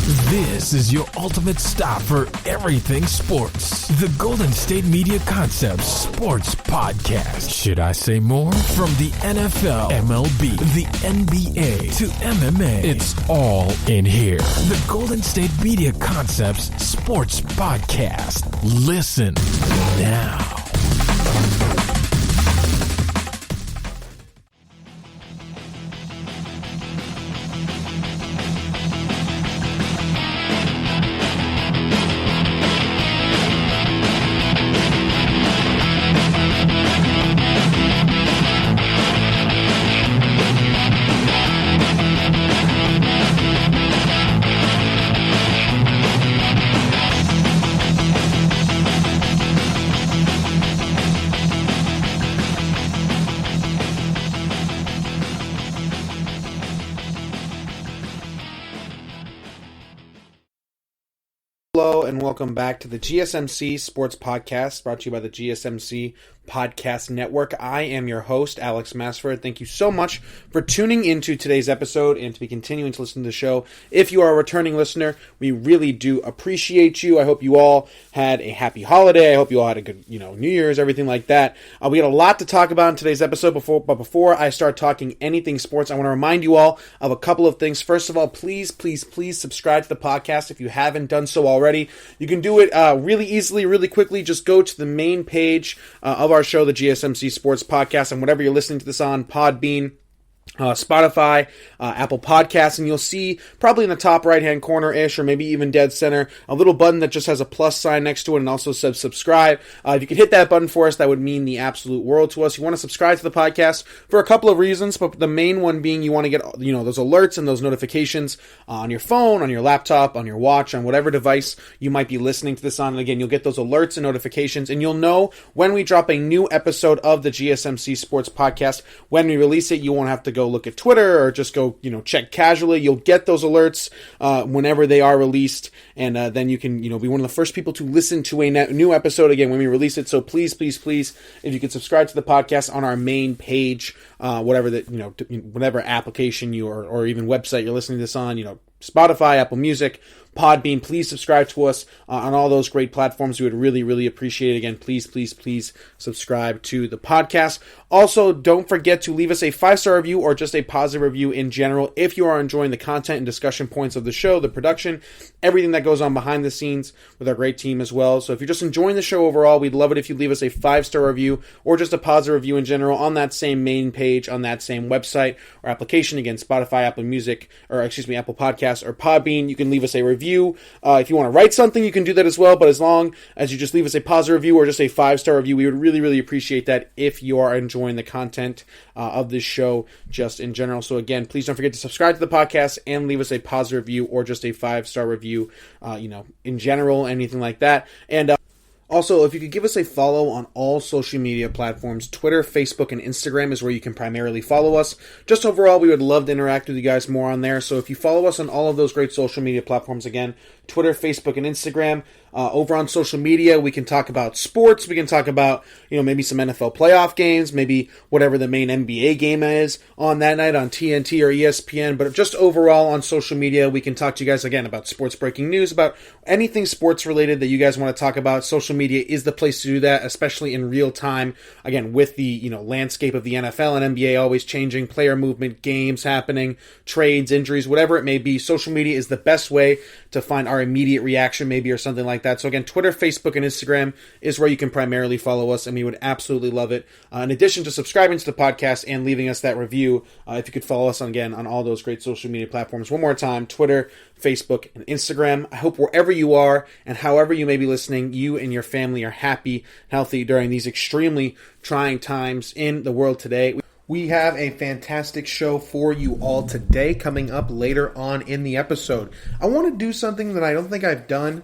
This is your ultimate stop for everything sports. The Golden State Media Concepts Sports Podcast. Should I say more? From the NFL, MLB, the NBA to MMA, it's all in here. The Golden State Media Concepts Sports Podcast. Listen now. Hello and welcome back to the GSMC Sports Podcast, brought to you by the GSMC Podcast Network. I am your host, Alex Masford. Thank you so much for tuning into today's episode and to be continuing to listen to the show. If you are a returning listener, we really do appreciate you. I hope you all had a happy holiday. I hope you all had a good, New Year's, everything like that. We got a lot to talk about in today's episode. Before I start talking anything sports, I want to remind you all of a couple of things. First of all, please subscribe to the podcast if you haven't done so already. You can do it really easily, really quickly. Just go to the main page of our show, the GSMC Sports Podcast, and whatever you're listening to this on, Podbean, Spotify, Apple Podcasts, and you'll see probably in the top right-hand corner-ish, or maybe even dead center, a little button that just has a plus sign next to it and also says subscribe. If you could hit that button for us, that would mean the absolute world to us. You want to subscribe to the podcast for a couple of reasons, but the main one being you want to get those alerts and those notifications on your phone, on your laptop, on your watch, on whatever device you might be listening to this on. And again, you'll get those alerts and notifications, and you'll know when we drop a new episode of the GSMC Sports Podcast. When we release it, you won't have to go look at Twitter or just go, check casually. You'll get those alerts whenever they are released, and then you can, be one of the first people to listen to a new episode again when we release it. So please, if you could subscribe to the podcast on our main page, whatever application or even website you're listening to this on, Spotify, Apple Music, Podbean, please subscribe to us on all those great platforms. We would really appreciate it. Again, please subscribe to the podcast. Also, don't forget to leave us a 5-star review or just a positive review in general if you are enjoying the content and discussion points of the show, the production, everything that goes on behind the scenes with our great team as well. So if you're just enjoying the show overall, we'd love it if you leave us a 5-star review or just a positive review in general on that same main page, on that same website or application. Again, Spotify, Apple Podcasts, or Podbean. You can leave us a review. If you want to write something, you can do that as well, but as long as you just leave us a positive review or just a 5-star review, we would really appreciate that if you are enjoying the content of this show just in general. So again, please don't forget to subscribe to the podcast and leave us a positive review or just a 5-star review, in general, anything like that. And also, if you could give us a follow on all social media platforms, Twitter, Facebook, and Instagram is where you can primarily follow us. Just overall, we would love to interact with you guys more on there. So if you follow us on all of those great social media platforms, again, Twitter, Facebook, and Instagram. Over on social media, we can talk about sports. We can talk about, maybe some NFL playoff games, maybe whatever the main NBA game is on that night on TNT or ESPN. But just overall on social media, we can talk to you guys, again, about sports breaking news, about anything sports related that you guys want to talk about. Social media is the place to do that, especially in real time. Again, with the, landscape of the NFL and NBA always changing, player movement, games happening, trades, injuries, whatever it may be. Social media is the best way to find our immediate reaction, maybe, or something like that. So again, Twitter, Facebook, and Instagram is where you can primarily follow us, and we would absolutely love it. In addition to subscribing to the podcast and leaving us that review, if you could follow us on all those great social media platforms. One more time, Twitter, Facebook, and Instagram. I hope wherever you are and however you may be listening, you and your family are happy, healthy during these extremely trying times in the world today. We have a fantastic show for you all today coming up later on in the episode. I want to do something that I don't think I've done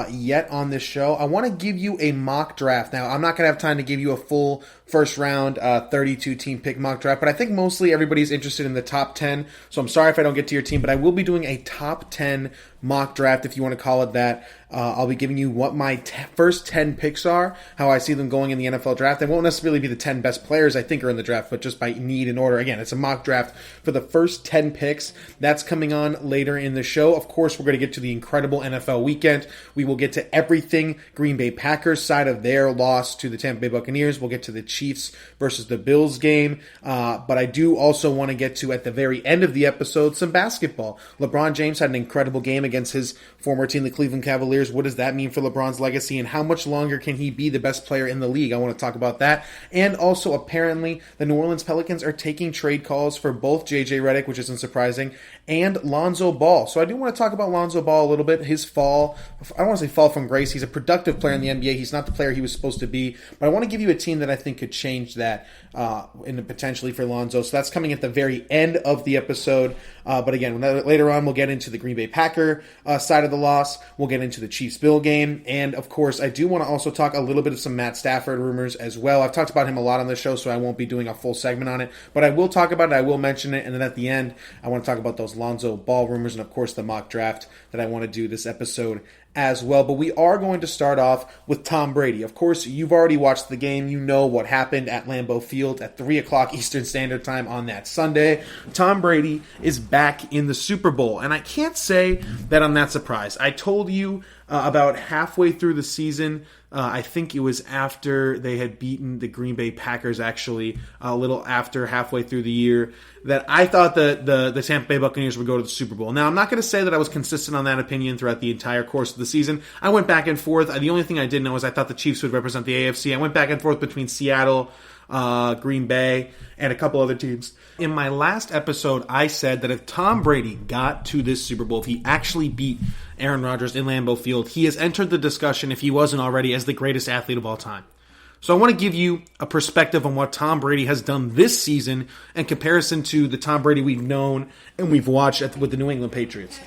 yet on this show. I want to give you a mock draft. Now, I'm not going to have time to give you a full first round 32 team pick mock draft, but I think mostly everybody's interested in the top 10. So I'm sorry if I don't get to your team, but I will be doing a top 10 mock draft, if you want to call it that. I'll be giving you what my first 10 picks are, how I see them going in the NFL draft. They won't necessarily be the 10 best players I think are in the draft, but just by need and order. Again, it's a mock draft for the first 10 picks. That's coming on later in the show. Of course, we're going to get to the incredible NFL weekend. We will get to everything Green Bay Packers side of their loss to the Tampa Bay Buccaneers. We'll get to the Chiefs versus the Bills game. But I do also want to get to, at the very end of the episode, some basketball. LeBron James had an incredible game against his former team, the Cleveland Cavaliers. What does that mean for LeBron's legacy, and how much longer can he be the best player in the league? I want to talk about that. And also, apparently, the New Orleans Pelicans are taking trade calls for both JJ Redick, which isn't surprising, and Lonzo Ball. So I do want to talk about Lonzo Ball a little bit. His fall, I don't want to say fall from grace. He's a productive player in the NBA. He's not the player he was supposed to be. But I want to give you a team that I think could change that potentially for Lonzo. So that's coming at the very end of the episode. But again, later on, we'll get into the Green Bay Packer side of the loss. We'll get into the Chiefs-Bill game. And, of course, I do want to also talk a little bit of some Matt Stafford rumors as well. I've talked about him a lot on the show, so I won't be doing a full segment on it. But I will talk about it. I will mention it. And then at the end, I want to talk about those Lonzo Ball rumors and, of course, the mock draft that I want to do this episode as well. But we are going to start off with Tom Brady. Of course, you've already watched the game. You know what happened at Lambeau Field at 3 o'clock Eastern Standard Time on that Sunday. Tom Brady is back in the Super Bowl. And I can't say that I'm that surprised. I told you about halfway through the season, I think it was after they had beaten the Green Bay Packers, actually, a little after halfway through the year, that I thought the Tampa Bay Buccaneers would go to the Super Bowl. Now, I'm not going to say that I was consistent on that opinion throughout the entire course of the season. I went back and forth. The only thing I did know is I thought the Chiefs would represent the AFC. I went back and forth between Seattle, Green Bay, and a couple other teams. In my last episode, I said that if Tom Brady got to this Super Bowl, if he actually beat Aaron Rodgers in Lambeau Field, he has entered the discussion, if he wasn't already, as the greatest athlete of all time. So I want to give you a perspective on what Tom Brady has done this season in comparison to the Tom Brady we've known and we've watched with the New England Patriots.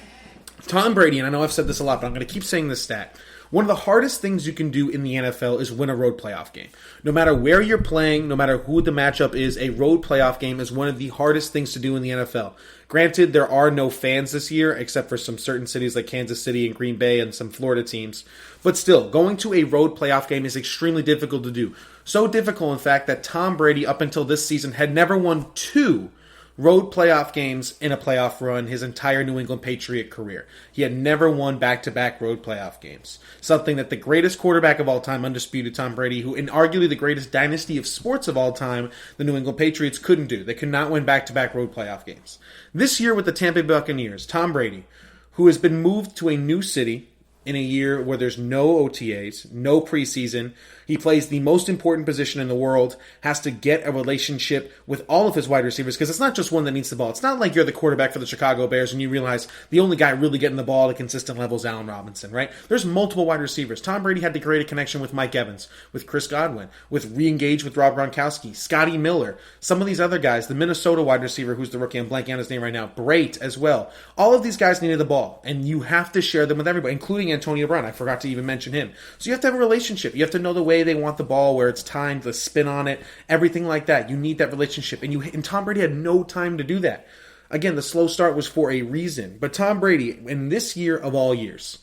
Tom Brady, and I know I've said this a lot, but I'm going to keep saying this stat. One of the hardest things you can do in the NFL is win a road playoff game. No matter where you're playing, no matter who the matchup is, a road playoff game is one of the hardest things to do in the NFL. Granted, there are no fans this year, except for some certain cities like Kansas City and Green Bay and some Florida teams. But still, going to a road playoff game is extremely difficult to do. So difficult, in fact, that Tom Brady, up until this season, had never won 2 road playoff games in a playoff run his entire New England Patriot career. He had never won back-to-back road playoff games. Something that the greatest quarterback of all time, undisputed Tom Brady, who in arguably the greatest dynasty of sports of all time, the New England Patriots couldn't do. They could not win back-to-back road playoff games. This year with the Tampa Bay Buccaneers, Tom Brady, who has been moved to a new city in a year where there's no OTAs, no preseason, he plays the most important position in the world, has to get a relationship with all of his wide receivers, because it's not just one that needs the ball. It's not like you're the quarterback for the Chicago Bears and you realize the only guy really getting the ball at a consistent level is Allen Robinson, right? There's multiple wide receivers. Tom Brady had to create a connection with Mike Evans, with Chris Godwin, with re-engage with Rob Gronkowski, Scotty Miller, some of these other guys, the Minnesota wide receiver who's the rookie, I'm blanking on his name right now, Brait as well. All of these guys needed the ball, and you have to share them with everybody, including Antonio Brown. I forgot to even mention him. So you have to have a relationship. You have to know the way they want the ball, where it's timed, the spin on it, everything like that. You need that relationship. And Tom Brady had no time to do that. Again, the slow start was for a reason. But Tom Brady, in this year of all years,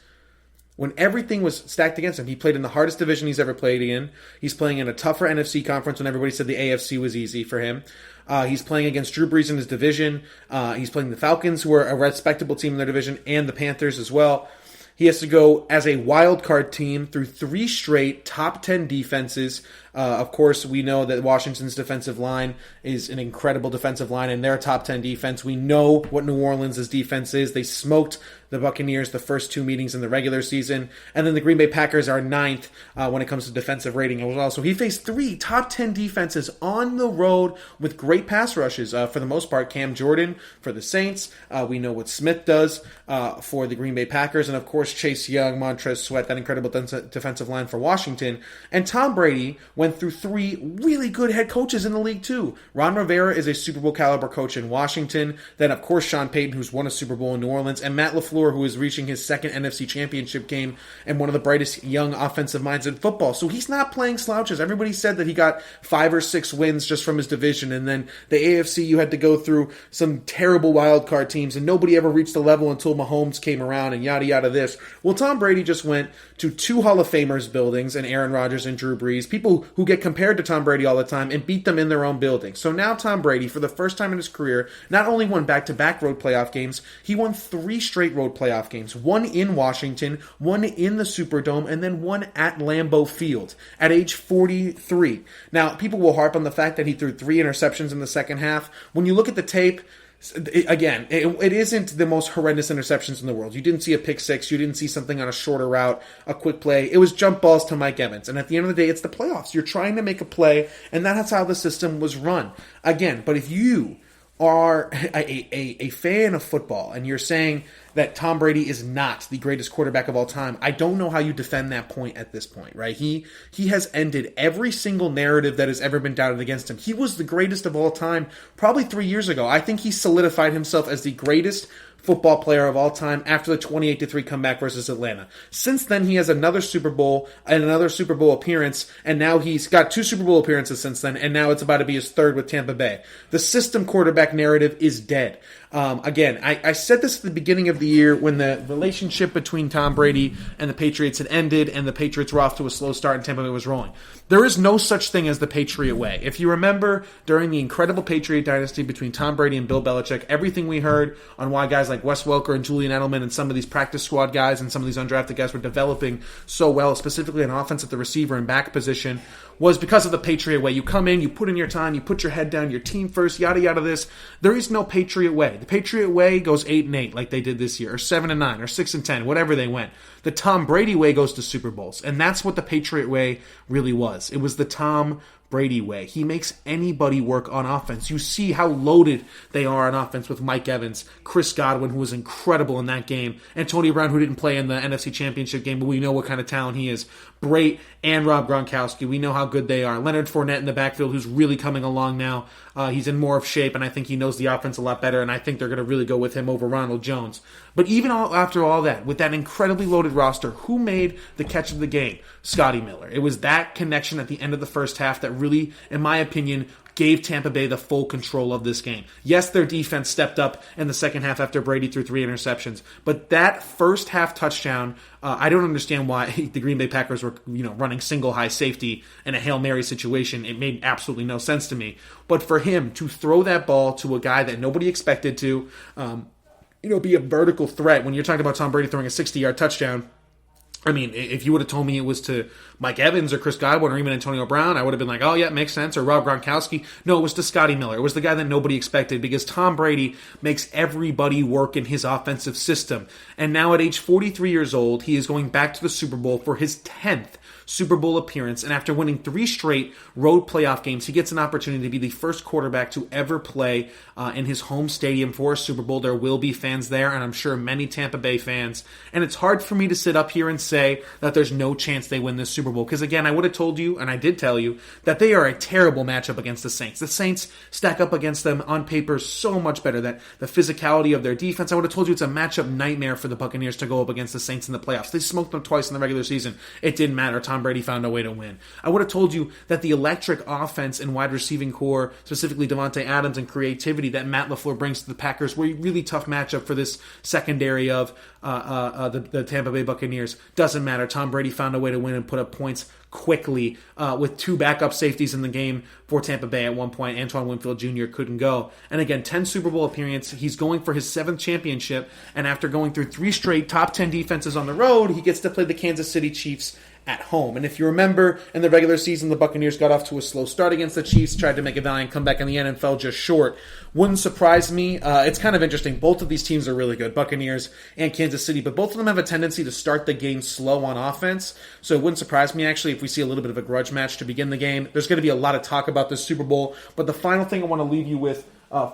when everything was stacked against him, he played in the hardest division he's ever played in. He's playing in a tougher NFC conference when everybody said the AFC was easy for him. He's playing against Drew Brees in his division. He's playing the Falcons, who are a respectable team in their division, and the Panthers as well. He has to go as a wild card team through 3 straight top 10 defenses. Of course, we know that Washington's defensive line is an incredible defensive line, and they're a top 10 defense. We know what New Orleans' defense is. They smoked the Buccaneers the first 2 meetings in the regular season. And then the Green Bay Packers are 9th when it comes to defensive rating as well. So he faced 3 top 10 defenses on the road with great pass rushes. For the most part, Cam Jordan for the Saints. We know what Smith does for the Green Bay Packers. And, of course, Chase Young, Montrez Sweat, that incredible defensive line for Washington. And Tom Brady, when went through 3 really good head coaches in the league too. Ron Rivera is a Super Bowl caliber coach in Washington. Then, of course, Sean Payton, who's won a Super Bowl in New Orleans, and Matt LaFleur, who is reaching his second NFC championship game and one of the brightest young offensive minds in football. So he's not playing slouches. Everybody said that he got 5 or 6 wins just from his division, and then the AFC, you had to go through some terrible wild card teams, and nobody ever reached the level until Mahomes came around and yada yada this. Well, Tom Brady just went to 2 Hall of Famers buildings, and Aaron Rodgers and Drew Brees, people who get compared to Tom Brady all the time, and beat them in their own building. So now Tom Brady, for the first time in his career, not only won back-to-back road playoff games, he won 3 straight road playoff games. 1 in Washington, 1 in the Superdome, and then 1 at Lambeau Field at age 43. Now, people will harp on the fact that he threw 3 interceptions in the second half. When you look at the tape, it isn't the most horrendous interceptions in the world. You didn't see a pick six. You didn't see something on a shorter route, a quick play. It was jump balls to Mike Evans. And at the end of the day, it's the playoffs. You're trying to make a play, and that's how the system was run. Again, but if you are a fan of football and you're saying that Tom Brady is not the greatest quarterback of all time, I don't know how you defend that point at this point, right? He has ended every single narrative that has ever been doubted against him. He was the greatest of all time probably 3 years ago. I think he solidified himself as the greatest football player of all time after the 28-3 comeback versus Atlanta. Since then, he has another Super Bowl and another Super Bowl appearance, and now he's got 2 Super Bowl appearances since then, and now it's about to be his 3rd with Tampa Bay. The system quarterback narrative is dead. Again, I said this at the beginning of the year when the relationship between Tom Brady and the Patriots had ended and the Patriots were off to a slow start and Tampa Bay was rolling. There is no such thing as the Patriot way. If you remember, during the incredible Patriot dynasty between Tom Brady and Bill Belichick, everything we heard on why guys like Wes Welker and Julian Edelman and some of these practice squad guys and some of these undrafted guys were developing so well, specifically on offense at the receiver and back position, was because of the Patriot way. You come in, you put in your time, you put your head down, your team first, yada yada this. There is no Patriot way. The Patriot way goes 8-8 like they did this year, or 7-9, or 6-10, whatever they went. The Tom Brady way goes to Super Bowls, and that's what the Patriot way really was. It was the Tom Brady way. He makes anybody work on offense. You see how loaded they are on offense with Mike Evans, Chris Godwin, who was incredible in that game, Antonio Brown, who didn't play in the NFC Championship game, but we know what kind of talent he is. Brait and Rob Gronkowski, we know how good they are. Leonard Fournette in the backfield, who's really coming along now. He's in more of shape, and I think he knows the offense a lot better, and I think they're going to really go with him over Ronald Jones. But even after all that, with that incredibly loaded roster, who made the catch of the game? Scotty Miller. It was that connection at the end of the first half that really, in my opinion, gave Tampa Bay the full control of this game. Yes, their defense stepped up in the second half after Brady threw 3 interceptions, but that first half touchdown, I don't understand why the Green Bay Packers were running single high safety in a Hail Mary situation. It made absolutely no sense to me. But for him to throw that ball to a guy that nobody expected to, be a vertical threat when you're talking about Tom Brady throwing a 60-yard touchdown. I mean, if you would have told me it was to Mike Evans or Chris Godwin or even Antonio Brown, I would have been like, oh yeah, makes sense. Or Rob Gronkowski. No, it was to Scotty Miller. It was the guy that nobody expected because Tom Brady makes everybody work in his offensive system. And now at age 43 years old, he is going back to the Super Bowl for his 10th Super Bowl appearance, and after winning 3 straight road playoff games, he gets an opportunity to be the first quarterback to ever play in his home stadium for a Super Bowl. There will be fans there, and I'm sure many Tampa Bay fans, and it's hard for me to sit up here and say that there's no chance they win this Super Bowl, because again, I would have told you, and I did tell you, that they are a terrible matchup against the Saints. The Saints stack up against them on paper so much better, that the physicality of their defense, I would have told you it's a matchup nightmare for the Buccaneers to go up against the Saints in the playoffs. They smoked them twice in the regular season. It didn't matter. Tom Brady found a way to win. I would have told you that the electric offense and wide receiving core, specifically Devontae Adams and creativity that Matt LaFleur brings to the Packers, were a really tough matchup for this secondary of the Tampa Bay Buccaneers. Doesn't matter. Tom Brady found a way to win and put up points quickly with 2 backup safeties in the game for Tampa Bay. At one point, Antoine Winfield Jr. couldn't go. And again, 10 Super Bowl appearances. He's going for his 7th championship, and after going through 3 straight top 10 defenses on the road, he gets to play the Kansas City Chiefs at home. And if you remember, in the regular season, the Buccaneers got off to a slow start against the Chiefs, tried to make a valiant comeback in the end and fell just short. Wouldn't surprise me. It's kind of interesting. Both of these teams are really good, Buccaneers and Kansas City, but both of them have a tendency to start the game slow on offense. So it wouldn't surprise me, actually, if we see a little bit of a grudge match to begin the game. There's going to be a lot of talk about this Super Bowl, but the final thing I want to leave you with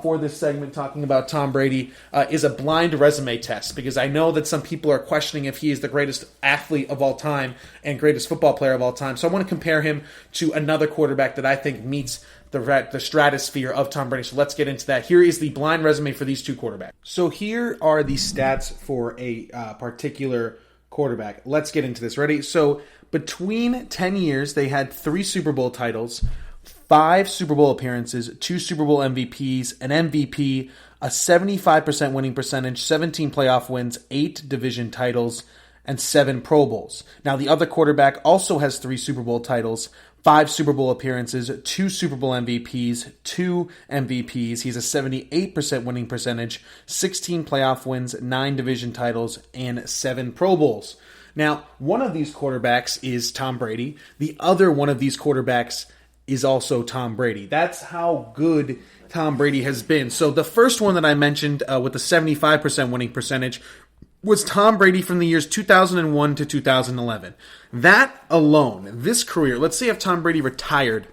for this segment talking about Tom Brady is a blind resume test, because I know that some people are questioning if he is the greatest athlete of all time and greatest football player of all time. So I want to compare him to another quarterback that I think meets the stratosphere of Tom Brady. So let's get into that. Here is the blind resume for these two quarterbacks. So here are the stats for a particular quarterback. Let's get into this. Ready? So between 10 years, they had 3 Super Bowl titles, 5 Super Bowl appearances, 2 Super Bowl MVPs, an MVP, a 75% winning percentage, 17 playoff wins, 8 division titles, and 7 Pro Bowls. Now, the other quarterback also has 3 Super Bowl titles, 5 Super Bowl appearances, 2 Super Bowl MVPs, 2 MVPs. He's a 78% winning percentage, 16 playoff wins, 9 division titles, and 7 Pro Bowls. Now, one of these quarterbacks is Tom Brady. The other one of these quarterbacks is also Tom Brady. That's how good Tom Brady has been. So the first one that I mentioned with a 75% winning percentage was Tom Brady from the years 2001 to 2011. That alone, this career, let's say if Tom Brady retired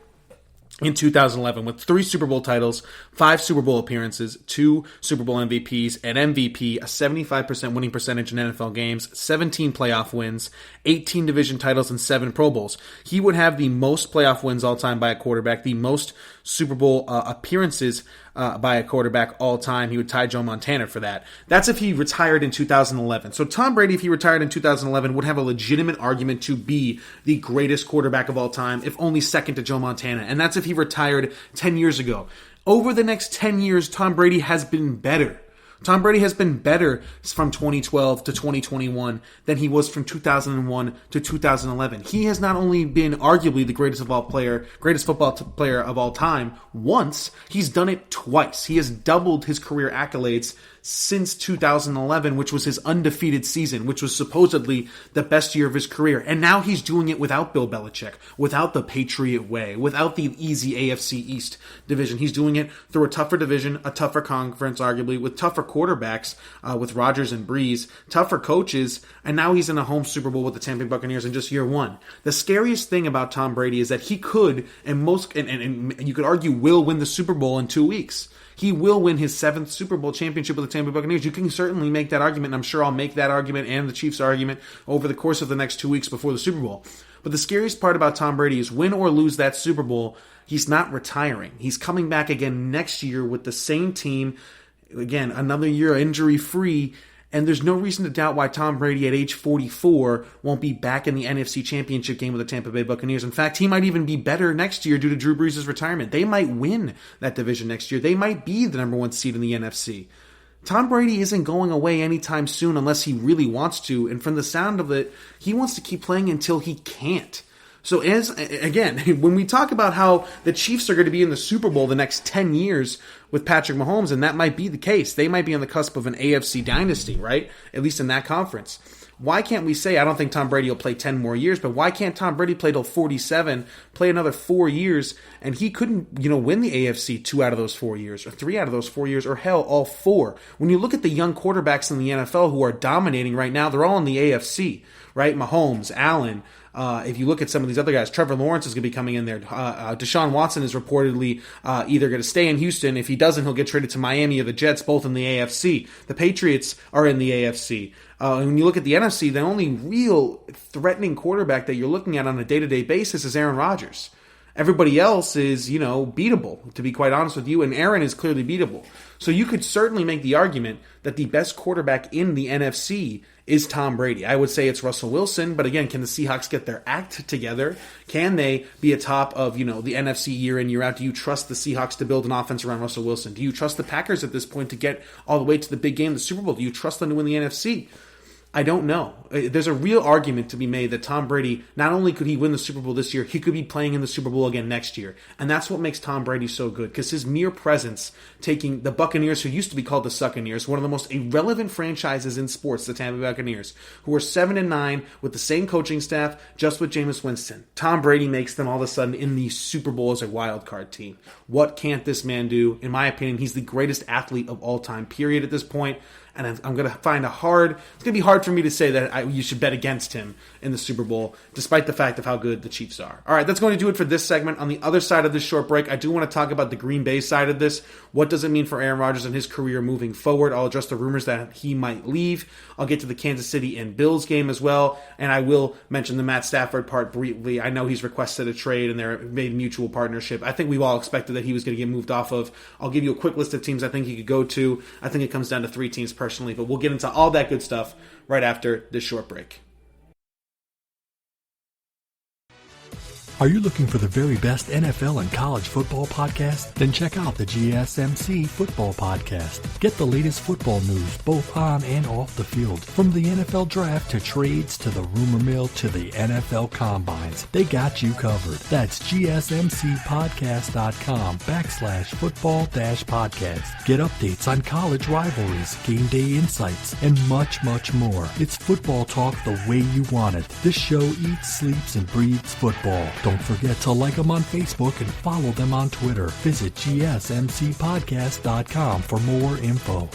in 2011 with 3 Super Bowl titles, 5 Super Bowl appearances, 2 Super Bowl MVPs, an MVP, a 75% winning percentage in NFL games, 17 playoff wins, 18 division titles, and 7 Pro Bowls. He would have the most playoff wins all time by a quarterback, the most Super Bowl appearances by a quarterback all time. He would tie Joe Montana for that. That's if he retired in 2011. So Tom Brady, if he retired in 2011, would have a legitimate argument to be the greatest quarterback of all time, if only second to Joe Montana. And that's if he retired 10 years ago. Over the next 10 years, Tom Brady has been better. Tom Brady has been better from 2012 to 2021 than he was from 2001 to 2011. He has not only been arguably the greatest football player of all time once, he's done it twice. He has doubled his career accolades since 2011, which was his undefeated season, which was supposedly the best year of his career. And now he's doing it without Bill Belichick, without the Patriot way, without the easy AFC East division. He's doing it through a tougher division, a tougher conference, arguably, with tougher quarterbacks, with Rodgers and Breeze, tougher coaches, and now he's in a home Super Bowl with the Tampa Bay Buccaneers in just year one. The scariest thing about Tom Brady is that he could, and you could argue will, win the Super Bowl in 2 weeks. He will win his 7th Super Bowl championship with the Tampa Bay Buccaneers. You can certainly make that argument, and I'm sure I'll make that argument and the Chiefs' argument over the course of the next 2 weeks before the Super Bowl. But the scariest part about Tom Brady is win or lose that Super Bowl, he's not retiring. He's coming back again next year with the same team. Again, another year injury-free. And there's no reason to doubt why Tom Brady at age 44 won't be back in the NFC Championship game with the Tampa Bay Buccaneers. In fact, he might even be better next year due to Drew Brees' retirement. They might win that division next year. They might be the number 1 seed in the NFC. Tom Brady isn't going away anytime soon unless he really wants to. And from the sound of it, he wants to keep playing until he can't. So when we talk about how the Chiefs are going to be in the Super Bowl the next 10 years with Patrick Mahomes, and that might be the case. They might be on the cusp of an AFC dynasty, right? At least in that conference. Why can't we say, I don't think Tom Brady will play 10 more years, but why can't Tom Brady play till 47, play another 4 years, and he couldn't, win the AFC 2 out of those 4 years, or 3 out of those 4 years, or hell, all 4. When you look at the young quarterbacks in the NFL who are dominating right now, they're all in the AFC, right? Mahomes, Allen. If you look at some of these other guys, Trevor Lawrence is going to be coming in there. Deshaun Watson is reportedly either going to stay in Houston. If he doesn't, he'll get traded to Miami or the Jets, both in the AFC. The Patriots are in the AFC. And when you look at the NFC, the only real threatening quarterback that you're looking at on a day-to-day basis is Aaron Rodgers. Everybody else is, beatable, to be quite honest with you, and Aaron is clearly beatable. So you could certainly make the argument that the best quarterback in the NFC is Tom Brady. I would say it's Russell Wilson, but again, can the Seahawks get their act together? Can they be atop of, the NFC year in, year out? Do you trust the Seahawks to build an offense around Russell Wilson? Do you trust the Packers at this point to get all the way to the big game, the Super Bowl? Do you trust them to win the NFC? I don't know. There's a real argument to be made that Tom Brady, not only could he win the Super Bowl this year, he could be playing in the Super Bowl again next year. And that's what makes Tom Brady so good, because his mere presence, taking the Buccaneers, who used to be called the Succaneers, one of the most irrelevant franchises in sports, the Tampa Bay Buccaneers, who are 7-9 with the same coaching staff, just with Jameis Winston. Tom Brady makes them all of a sudden in the Super Bowl as a wild card team. What can't this man do? In my opinion, he's the greatest athlete of all time, period, at this point. And I'm going to find it's going to be hard for me to say that you should bet against him in the Super Bowl, despite the fact of how good the Chiefs are. All right, that's going to do it for this segment. On the other side of this short break, I do want to talk about the Green Bay side of this. What does it mean for Aaron Rodgers and his career moving forward? I'll address the rumors that he might leave. I'll get to the Kansas City and Bills game as well, and I will mention the Matt Stafford part briefly. I know he's requested a trade, and they're made mutual partnership. I think we all expected that he was going to get moved off of. I'll give you a quick list of teams I think he could go to. I think it comes down to 3 teams personally, but we'll get into all that good stuff right after this short break. Are you looking for the very best NFL and college football podcast? Then check out the GSMC Football Podcast. Get the latest football news both on and off the field. From the NFL Draft to trades to the rumor mill to the NFL Combines, they got you covered. That's GSMCpodcast.com/football-podcast. Get updates on college rivalries, game day insights, and much, much more. It's football talk the way you want it. This show eats, sleeps, and breathes football. Don't forget to like them on Facebook and follow them on Twitter. Visit GSMCpodcast.com for more info.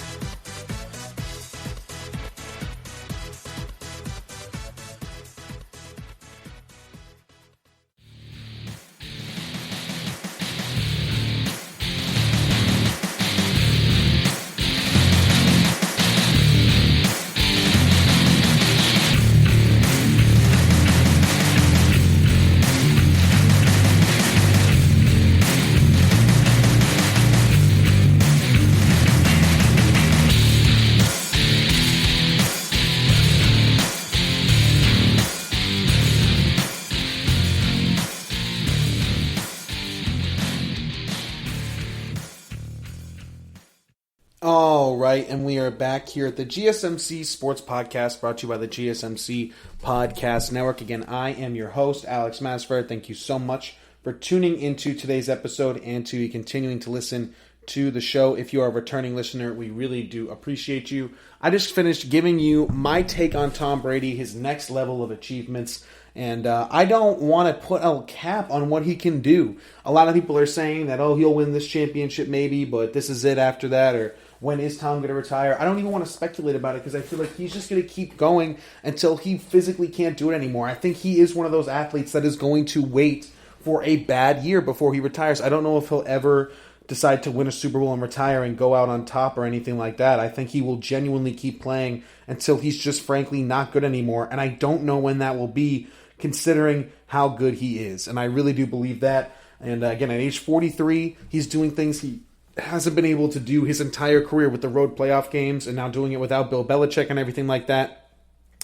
All right, and we are back here at the GSMC Sports Podcast, brought to you by the GSMC Podcast Network. Again, I am your host, Alex Masford. Thank you so much for tuning into today's episode and to continuing to listen to the show. If you are a returning listener, we really do appreciate you. I just finished giving you my take on Tom Brady, his next level of achievements, and I don't want to put a cap on what he can do. A lot of people are saying that, he'll win this championship maybe, but this is it after that, or when is Tom going to retire? I don't even want to speculate about it because I feel like he's just going to keep going until he physically can't do it anymore. I think he is one of those athletes that is going to wait for a bad year before he retires. I don't know if he'll ever decide to win a Super Bowl and retire and go out on top or anything like that. I think he will genuinely keep playing until he's just frankly not good anymore. And I don't know when that will be, considering how good he is. And I really do believe that. And again, at age 43, he's doing things he hasn't been able to do his entire career with the road playoff games, and now doing it without Bill Belichick and everything like that.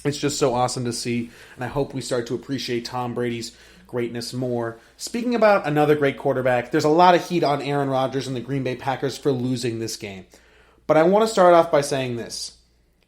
It's just so awesome to see, and I hope we start to appreciate Tom Brady's greatness more. Speaking about another great quarterback, there's a lot of heat on Aaron Rodgers and the Green Bay Packers for losing this game. But I want to start off by saying this.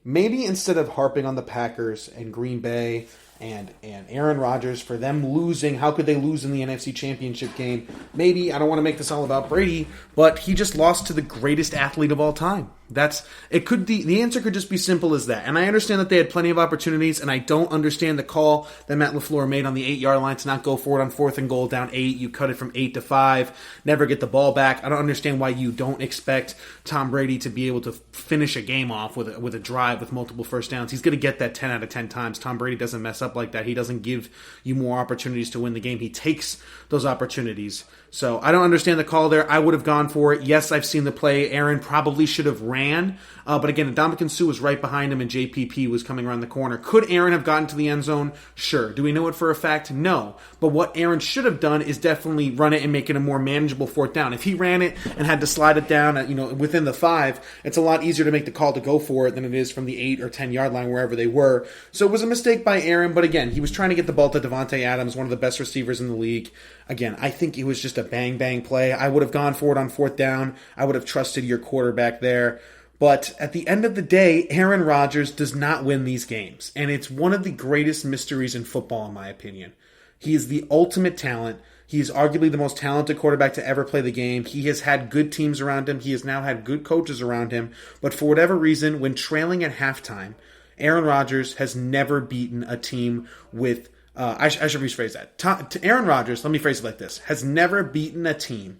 Maybe instead of harping on the Packers and Green Bay and Aaron Rodgers for them losing, how could they lose in the NFC Championship game? Maybe, I don't want to make this all about Brady, but he just lost to the greatest athlete of all time. The answer could just be simple as that. And I understand that they had plenty of opportunities, and I don't understand the call that Matt LaFleur made on the 8-yard line to not go for it on 4th and goal down 8. You cut it from 8 to 5, never get the ball back. I don't understand why you don't expect Tom Brady to be able to finish a game off with a drive with multiple first downs. He's going to get that 10 out of 10 times. Tom Brady doesn't mess up like that. He doesn't give you more opportunities to win the game. He takes those opportunities. So I don't understand the call there. I would have gone for it. Yes, I've seen the play. Aaron probably should have ran. But again, Ndamukong Suh was right behind him and JPP was coming around the corner. Could Aaron have gotten to the end zone? Sure. Do we know it for a fact? No. But what Aaron should have done is definitely run it and make it a more manageable 4th down. If he ran it and had to slide it down at, within the 5, it's a lot easier to make the call to go for it than it is from the 8 or 10 yard line, wherever they were. So it was a mistake by Aaron. But again, he was trying to get the ball to Devontae Adams, one of the best receivers in the league. Again, I think it was just a bang-bang play. I would have gone for it on 4th down. I would have trusted your quarterback there. But at the end of the day, Aaron Rodgers does not win these games. And it's one of the greatest mysteries in football, in my opinion. He is the ultimate talent. He is arguably the most talented quarterback to ever play the game. He has had good teams around him. He has now had good coaches around him. But for whatever reason, when trailing at halftime, Aaron Rodgers has never beaten a team with... I should rephrase that. Aaron Rodgers, let me phrase it like this, has never beaten a team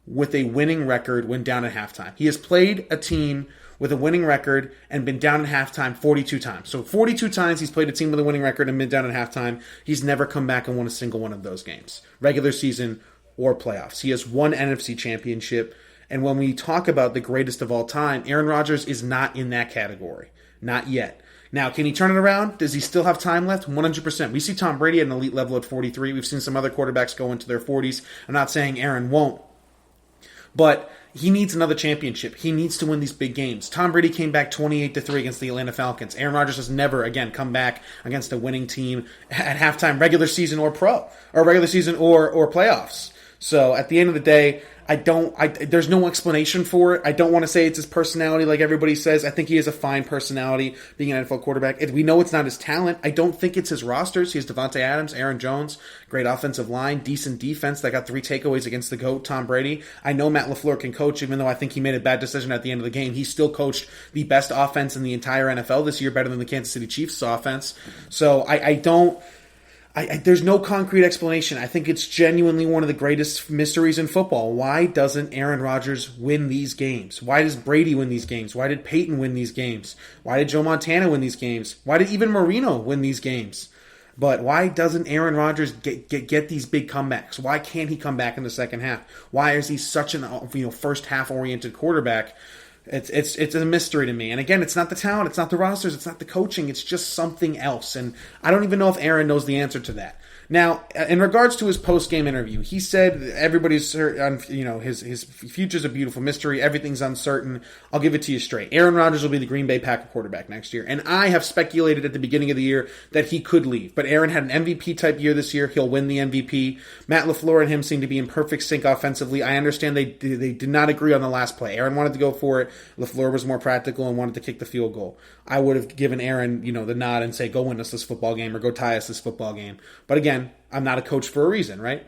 with a winning record when down at halftime. He has played a team with a winning record and been down at halftime 42 times. So 42 times he's played a team with a winning record and been down at halftime. He's never come back and won a single one of those games, regular season or playoffs. He has one NFC championship. And when we talk about the greatest of all time, Aaron Rodgers is not in that category. Not yet. Now, can he turn it around? Does he still have time left? 100%. We see Tom Brady at an elite level at 43. We've seen some other quarterbacks go into their 40s. I'm not saying Aaron won't. But he needs another championship. He needs to win these big games. Tom Brady came back 28-3 against the Atlanta Falcons. Aaron Rodgers has never, again, come back against a winning team at halftime, regular season or regular season or playoffs. So at the end of the day, there's no explanation for it. I don't want to say it's his personality like everybody says. I think he has a fine personality being an NFL quarterback. We know it's not his talent. I don't think it's his rosters. He has Devontae Adams, Aaron Jones, great offensive line, decent defense that got 3 takeaways against the GOAT, Tom Brady. I know Matt LaFleur can coach, even though I think he made a bad decision at the end of the game. He still coached the best offense in the entire NFL this year, better than the Kansas City Chiefs offense. So there's no concrete explanation. I think it's genuinely one of the greatest mysteries in football. Why doesn't Aaron Rodgers win these games? Why does Brady win these games? Why did Peyton win these games? Why did Joe Montana win these games? Why did even Marino win these games? But why doesn't Aaron Rodgers get these big comebacks? Why can't he come back in the second half? Why is he such an first half oriented quarterback? It's a mystery to me. And again, it's not the talent, it's not the rosters, it's not the coaching, it's just something else. And I don't even know if Aaron knows the answer to that. Now, in regards to his post-game interview, he said everybody's, his future's a beautiful mystery. Everything's uncertain. I'll give it to you straight. Aaron Rodgers will be the Green Bay Packer quarterback next year. And I have speculated at the beginning of the year that he could leave. But Aaron had an MVP-type year this year. He'll win the MVP. Matt LaFleur and him seem to be in perfect sync offensively. I understand they did not agree on the last play. Aaron wanted to go for it. LaFleur was more practical and wanted to kick the field goal. I would have given Aaron, the nod and say, go win us this football game or go tie us this football game. But again, I'm not a coach for a reason, right?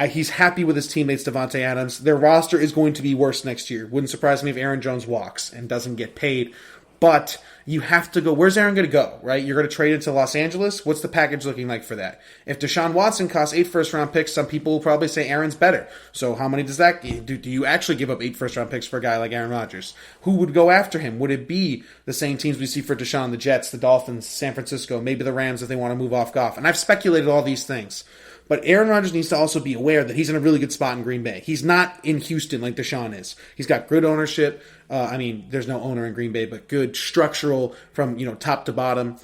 He's happy with his teammates, Devontae Adams. Their roster is going to be worse next year. Wouldn't surprise me if Aaron Jones walks and doesn't get paid. But you have to go. Where's Aaron going to go, right? You're going to trade into Los Angeles? What's the package looking like for that? If Deshaun Watson costs 8 first-round picks, some people will probably say Aaron's better. So how many does that do you actually give up 8 first-round picks for a guy like Aaron Rodgers? Who would go after him? Would it be the same teams we see for Deshaun, the Jets, the Dolphins, San Francisco, maybe the Rams if they want to move off Goff? And I've speculated all these things. But Aaron Rodgers needs to also be aware that he's in a really good spot in Green Bay. He's not in Houston like Deshaun is. He's got good ownership. There's no owner in Green Bay, but good structural from top to bottom.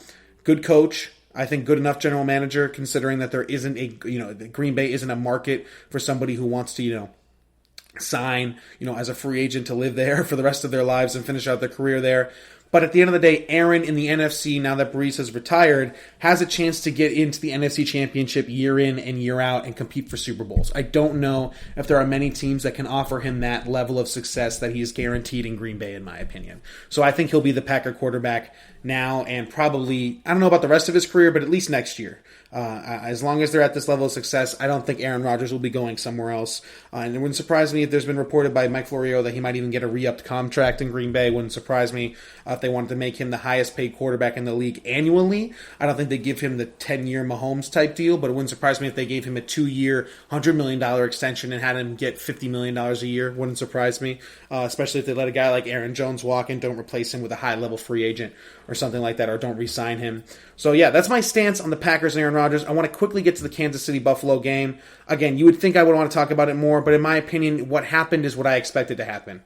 Good coach. I think good enough general manager, considering that there isn't Green Bay isn't a market for somebody who wants to sign as a free agent to live there for the rest of their lives and finish out their career there. But at the end of the day, Aaron in the NFC, now that Brees has retired, has a chance to get into the NFC Championship year in and year out and compete for Super Bowls. I don't know if there are many teams that can offer him that level of success that he is guaranteed in Green Bay, in my opinion. So I think he'll be the Packer quarterback now and probably, I don't know about the rest of his career, but at least next year. As long as they're at this level of success, I don't think Aaron Rodgers will be going somewhere else. And it wouldn't surprise me if there's been reported by Mike Florio that he might even get a re-upped contract in Green Bay. Wouldn't surprise me if they wanted to make him the highest paid quarterback in the league annually. I don't think they give him the 10-year Mahomes type deal, but it wouldn't surprise me if they gave him a 2-year, $100 million extension and had him get $50 million a year. Wouldn't surprise me, especially if they let a guy like Aaron Jones walk and don't replace him with a high-level free agent or something like that, or don't re-sign him. So yeah, that's my stance on the Packers and Aaron Rodgers. I want to quickly get to the Kansas City-Buffalo game. Again, you would think I would want to talk about it more, but in my opinion, what happened is what I expected to happen.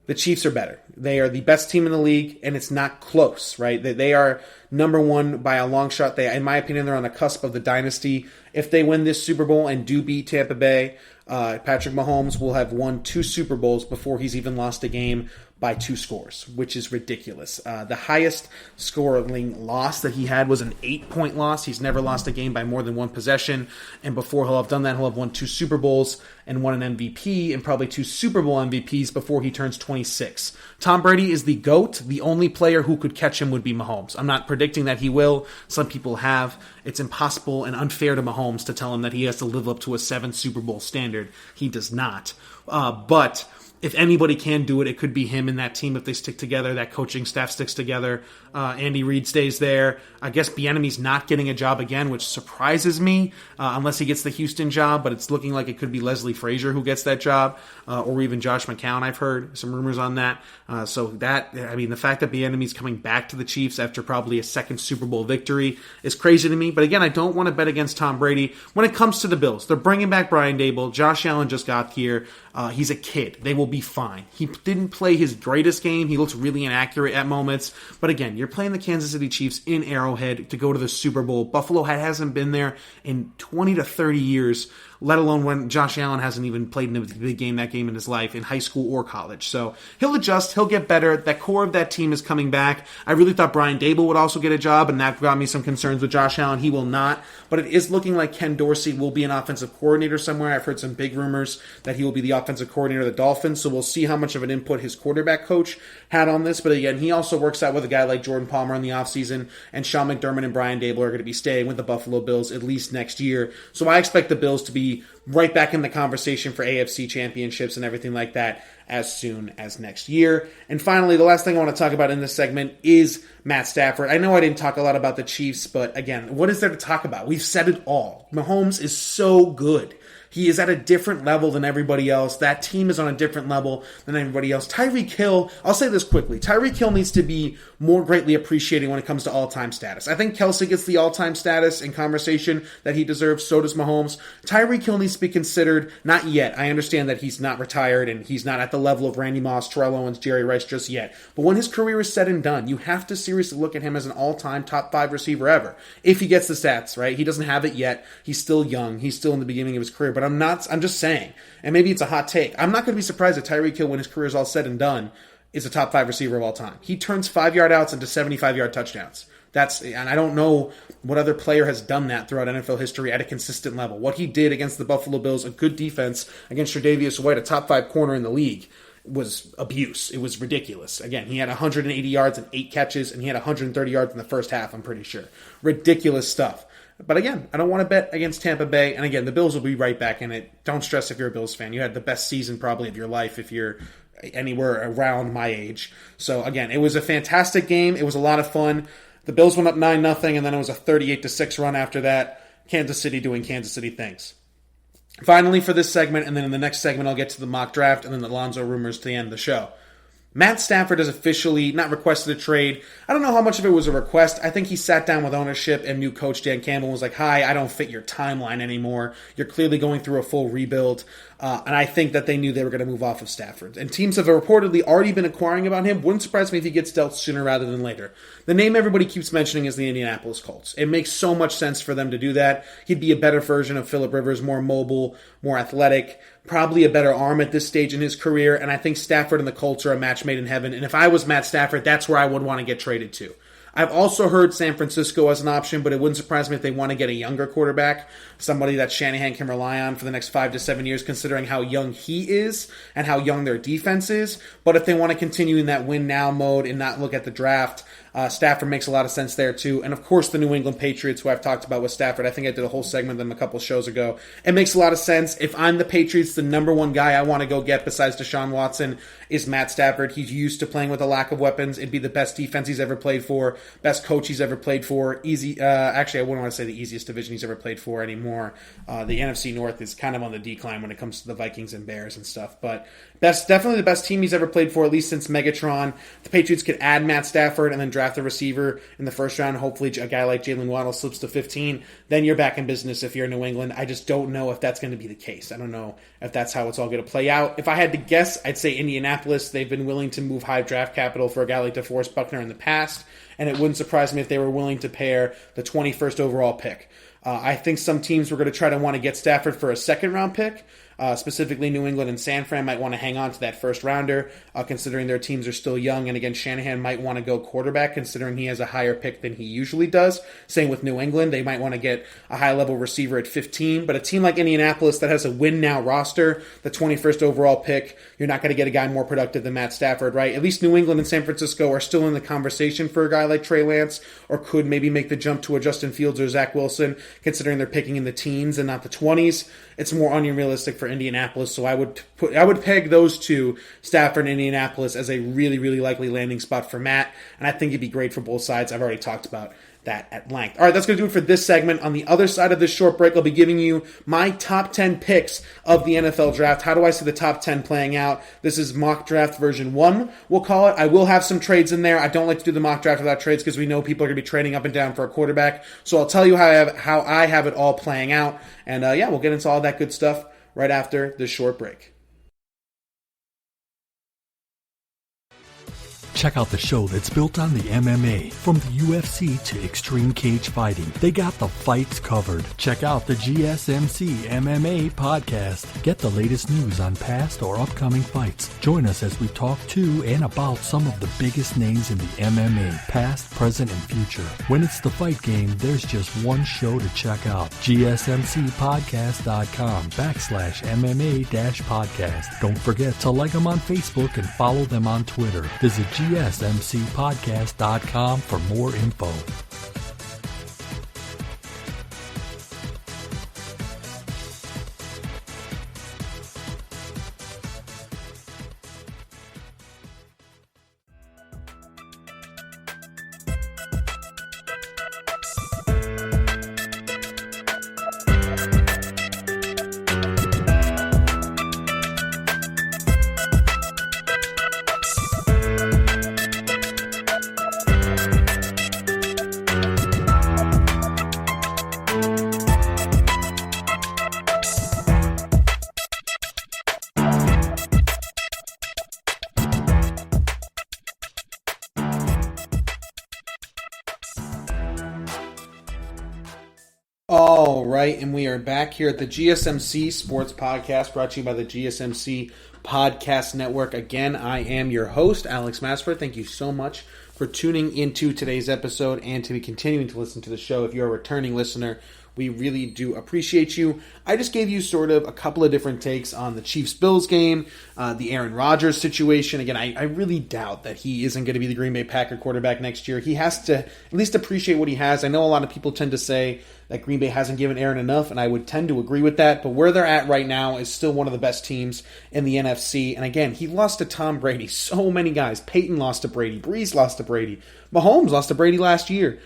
The Chiefs are better. They are the best team in the league, and it's not close, right? They are number one by a long shot. In my opinion, they're on the cusp of the dynasty. If they win this Super Bowl and do beat Tampa Bay, Patrick Mahomes will have won 2 Super Bowls before he's even lost a game by 2 scores, which is ridiculous. The highest scoring loss that he had was an 8-point loss. He's never lost a game by more than 1 possession, and before he'll have done that, he'll have won 2 Super Bowls and won an MVP and probably 2 Super Bowl MVPs before he turns 26. Tom Brady is the GOAT. The only player who could catch him would be Mahomes. I'm not predicting that he will. Some people have. It's impossible and unfair to Mahomes to tell him that he has to live up to a 7 Super Bowl standard. He does not. But if anybody can do it, it could be him and that team if they stick together, that coaching staff sticks together. Andy Reid stays there. I guess Bieniemy's not getting a job again, which surprises me, unless he gets the Houston job, but it's looking like it could be Leslie Frazier who gets that job, or even Josh McCown. I've heard some rumors on that. The fact that Bieniemy's coming back to the Chiefs after probably a second Super Bowl victory is crazy to me. But again, I don't want to bet against Tom Brady. When it comes to the Bills, they're bringing back Brian Dable. Josh Allen just got here. He's a kid. They will be fine. He didn't play his greatest game. He looks really inaccurate at moments. But again, you're playing the Kansas City Chiefs in Arrowhead to go to the Super Bowl. Buffalo hasn't been there in 20 to 30 years, let alone when Josh Allen hasn't even played in a big game in his life, in high school or college. So he'll adjust. He'll get better. That core of that team is coming back. I really thought Brian Dable would also get a job, and that got me some concerns with Josh Allen. He will not. But it is looking like Ken Dorsey will be an offensive coordinator somewhere. I've heard some big rumors that he will be the offensive coordinator of the Dolphins, so we'll see how much of an input his quarterback coach had on this. But again, he also works out with a guy like Jordan Palmer in the offseason, and Sean McDermott and Brian Dable are going to be staying with the Buffalo Bills at least next year. So I expect the Bills to be right back in the conversation for AFC championships and everything like that as soon as next year. And finally, the last thing I want to talk about in this segment is Matt Stafford. I know I didn't talk a lot about the Chiefs, but again, what is there to talk about? We've said it all. Mahomes is so good. He is at a different level than everybody else. That team is on a different level than everybody else. Tyreek Hill, I'll say this quickly. Tyreek Hill needs to be more greatly appreciated when it comes to all-time status. I think Kelsey gets the all-time status and conversation that he deserves. So does Mahomes. Tyreek Hill needs to be considered, not yet. I understand that he's not retired and he's not at the level of Randy Moss, Terrell Owens, Jerry Rice just yet. But when his career is said and done, you have to seriously look at him as an all-time top 5 receiver ever. If he gets the stats, right? He doesn't have it yet. He's still young. He's still in the beginning of his career. But I'm just saying, and maybe it's a hot take, I'm not going to be surprised if Tyreek Hill, when his career is all said and done, is a top 5 receiver of all time. He turns 5-yard outs into 75-yard touchdowns. And I don't know what other player has done that throughout NFL history at a consistent level. What he did against the Buffalo Bills, a good defense against Tre'Davious White, a top 5 corner in the league, was abuse. It was ridiculous. Again, he had 180 yards and 8 catches, and he had 130 yards in the first half, I'm pretty sure. Ridiculous stuff. But again, I don't want to bet against Tampa Bay. And again, the Bills will be right back in it. Don't stress if you're a Bills fan. You had the best season probably of your life if you're anywhere around my age. So again, it was a fantastic game. It was a lot of fun. The Bills went up 9-0, and then it was a 38-6 run after that. Kansas City doing Kansas City things. Finally, for this segment, and then in the next segment, I'll get to the mock draft and then the Lonzo rumors to the end of the show. Matt Stafford has officially not requested a trade. I don't know how much of it was a request. I think he sat down with ownership and new coach Dan Campbell and was like, hi, I don't fit your timeline anymore. You're clearly going through a full rebuild. And I think that they knew they were going to move off of Stafford. And teams have reportedly already been inquiring about him. Wouldn't surprise me if he gets dealt sooner rather than later. The name everybody keeps mentioning is the Indianapolis Colts. It makes so much sense for them to do that. He'd be a better version of Phillip Rivers, more mobile, more athletic, probably a better arm at this stage in his career. And I think Stafford and the Colts are a match made in heaven. And if I was Matt Stafford, that's where I would want to get traded to. I've also heard San Francisco as an option, but it wouldn't surprise me if they want to get a younger quarterback, somebody that Shanahan can rely on for the next 5 to 7 years, considering how young he is and how young their defense is. But if they want to continue in that win-now mode and not look at the draft, Stafford makes a lot of sense there too. And of course the New England Patriots, who I've talked about with Stafford. I think I did a whole segment of them a couple shows ago. It makes a lot of sense. If I'm the Patriots, the number one guy I want to go get besides Deshaun Watson is Matt Stafford. He's used to playing with a lack of weapons. It'd be the best defense he's ever played for, best coach he's ever played for. Actually, I wouldn't want to say the easiest division he's ever played for anymore. The NFC North is kind of on the decline when it comes to the Vikings and Bears and stuff. But definitely the best team he's ever played for, at least since Megatron. The Patriots could add Matt Stafford and then draft a receiver in the first round. Hopefully a guy like Jalen Waddle slips to 15. Then you're back in business if you're in New England. I just don't know if that's going to be the case. I don't know if that's how it's all going to play out. If I had to guess, I'd say Indianapolis. They've been willing to move high draft capital for a guy like DeForest Buckner in the past, and it wouldn't surprise me if they were willing to pair the 21st overall pick. I think some teams were going to try to want to get Stafford for a second-round pick. Specifically, New England and San Fran might want to hang on to that first rounder, considering their teams are still young. And again, Shanahan might want to go quarterback, considering he has a higher pick than he usually does. Same with New England. They might want to get a high-level receiver at 15. But a team like Indianapolis that has a win-now roster, the 21st overall pick, you're not going to get a guy more productive than Matt Stafford, right? At least New England and San Francisco are still in the conversation for a guy like Trey Lance, or could maybe make the jump to a Justin Fields or Zach Wilson, considering they're picking in the teens and not the 20s. It's more unrealistic for Indianapolis. So I would peg those two, Stafford and Indianapolis, as a really, really likely landing spot for Matt. And I think it'd be great for both sides. I've already talked about that at length. All right, that's going to do it for this segment. On the other side of this short break, I'll be giving you my top 10 picks of the NFL draft. How do I see the top 10 playing out? This is mock draft version 1, we'll call it. I will have some trades in there. I don't like to do the mock draft without trades because we know people are going to be trading up and down for a quarterback. So I'll tell you how I have it all playing out. And we'll get into all that good stuff right after this short break. Check out the show that's built on the MMA, from the UFC to extreme cage fighting. They got the fights covered. Check out the GSMC MMA podcast. Get the latest news on past or upcoming fights. Join us as we talk to and about some of the biggest names in the MMA, past, present, and future. When it's the fight game, there's just one show to check out. GSMCpodcast.com/MMA-podcast. Don't forget to like them on Facebook and follow them on Twitter. Visit GSMCpodcast.com for more info. All right, and we are back here at the GSMC Sports Podcast, brought to you by the GSMC Podcast Network. Again, I am your host, Alex Masford. Thank you so much for tuning into today's episode and to be continuing to listen to the show. If you're a returning listener, we really do appreciate you. I just gave you sort of a couple of different takes on the Chiefs-Bills game, the Aaron Rodgers situation. Again, I really doubt that he isn't going to be the Green Bay Packer quarterback next year. He has to at least appreciate what he has. I know a lot of people tend to say that Green Bay hasn't given Aaron enough, and I would tend to agree with that. But where they're at right now is still one of the best teams in the NFC. And again, he lost to Tom Brady. So many guys. Peyton lost to Brady. Breeze lost to Brady. Mahomes lost to Brady last year.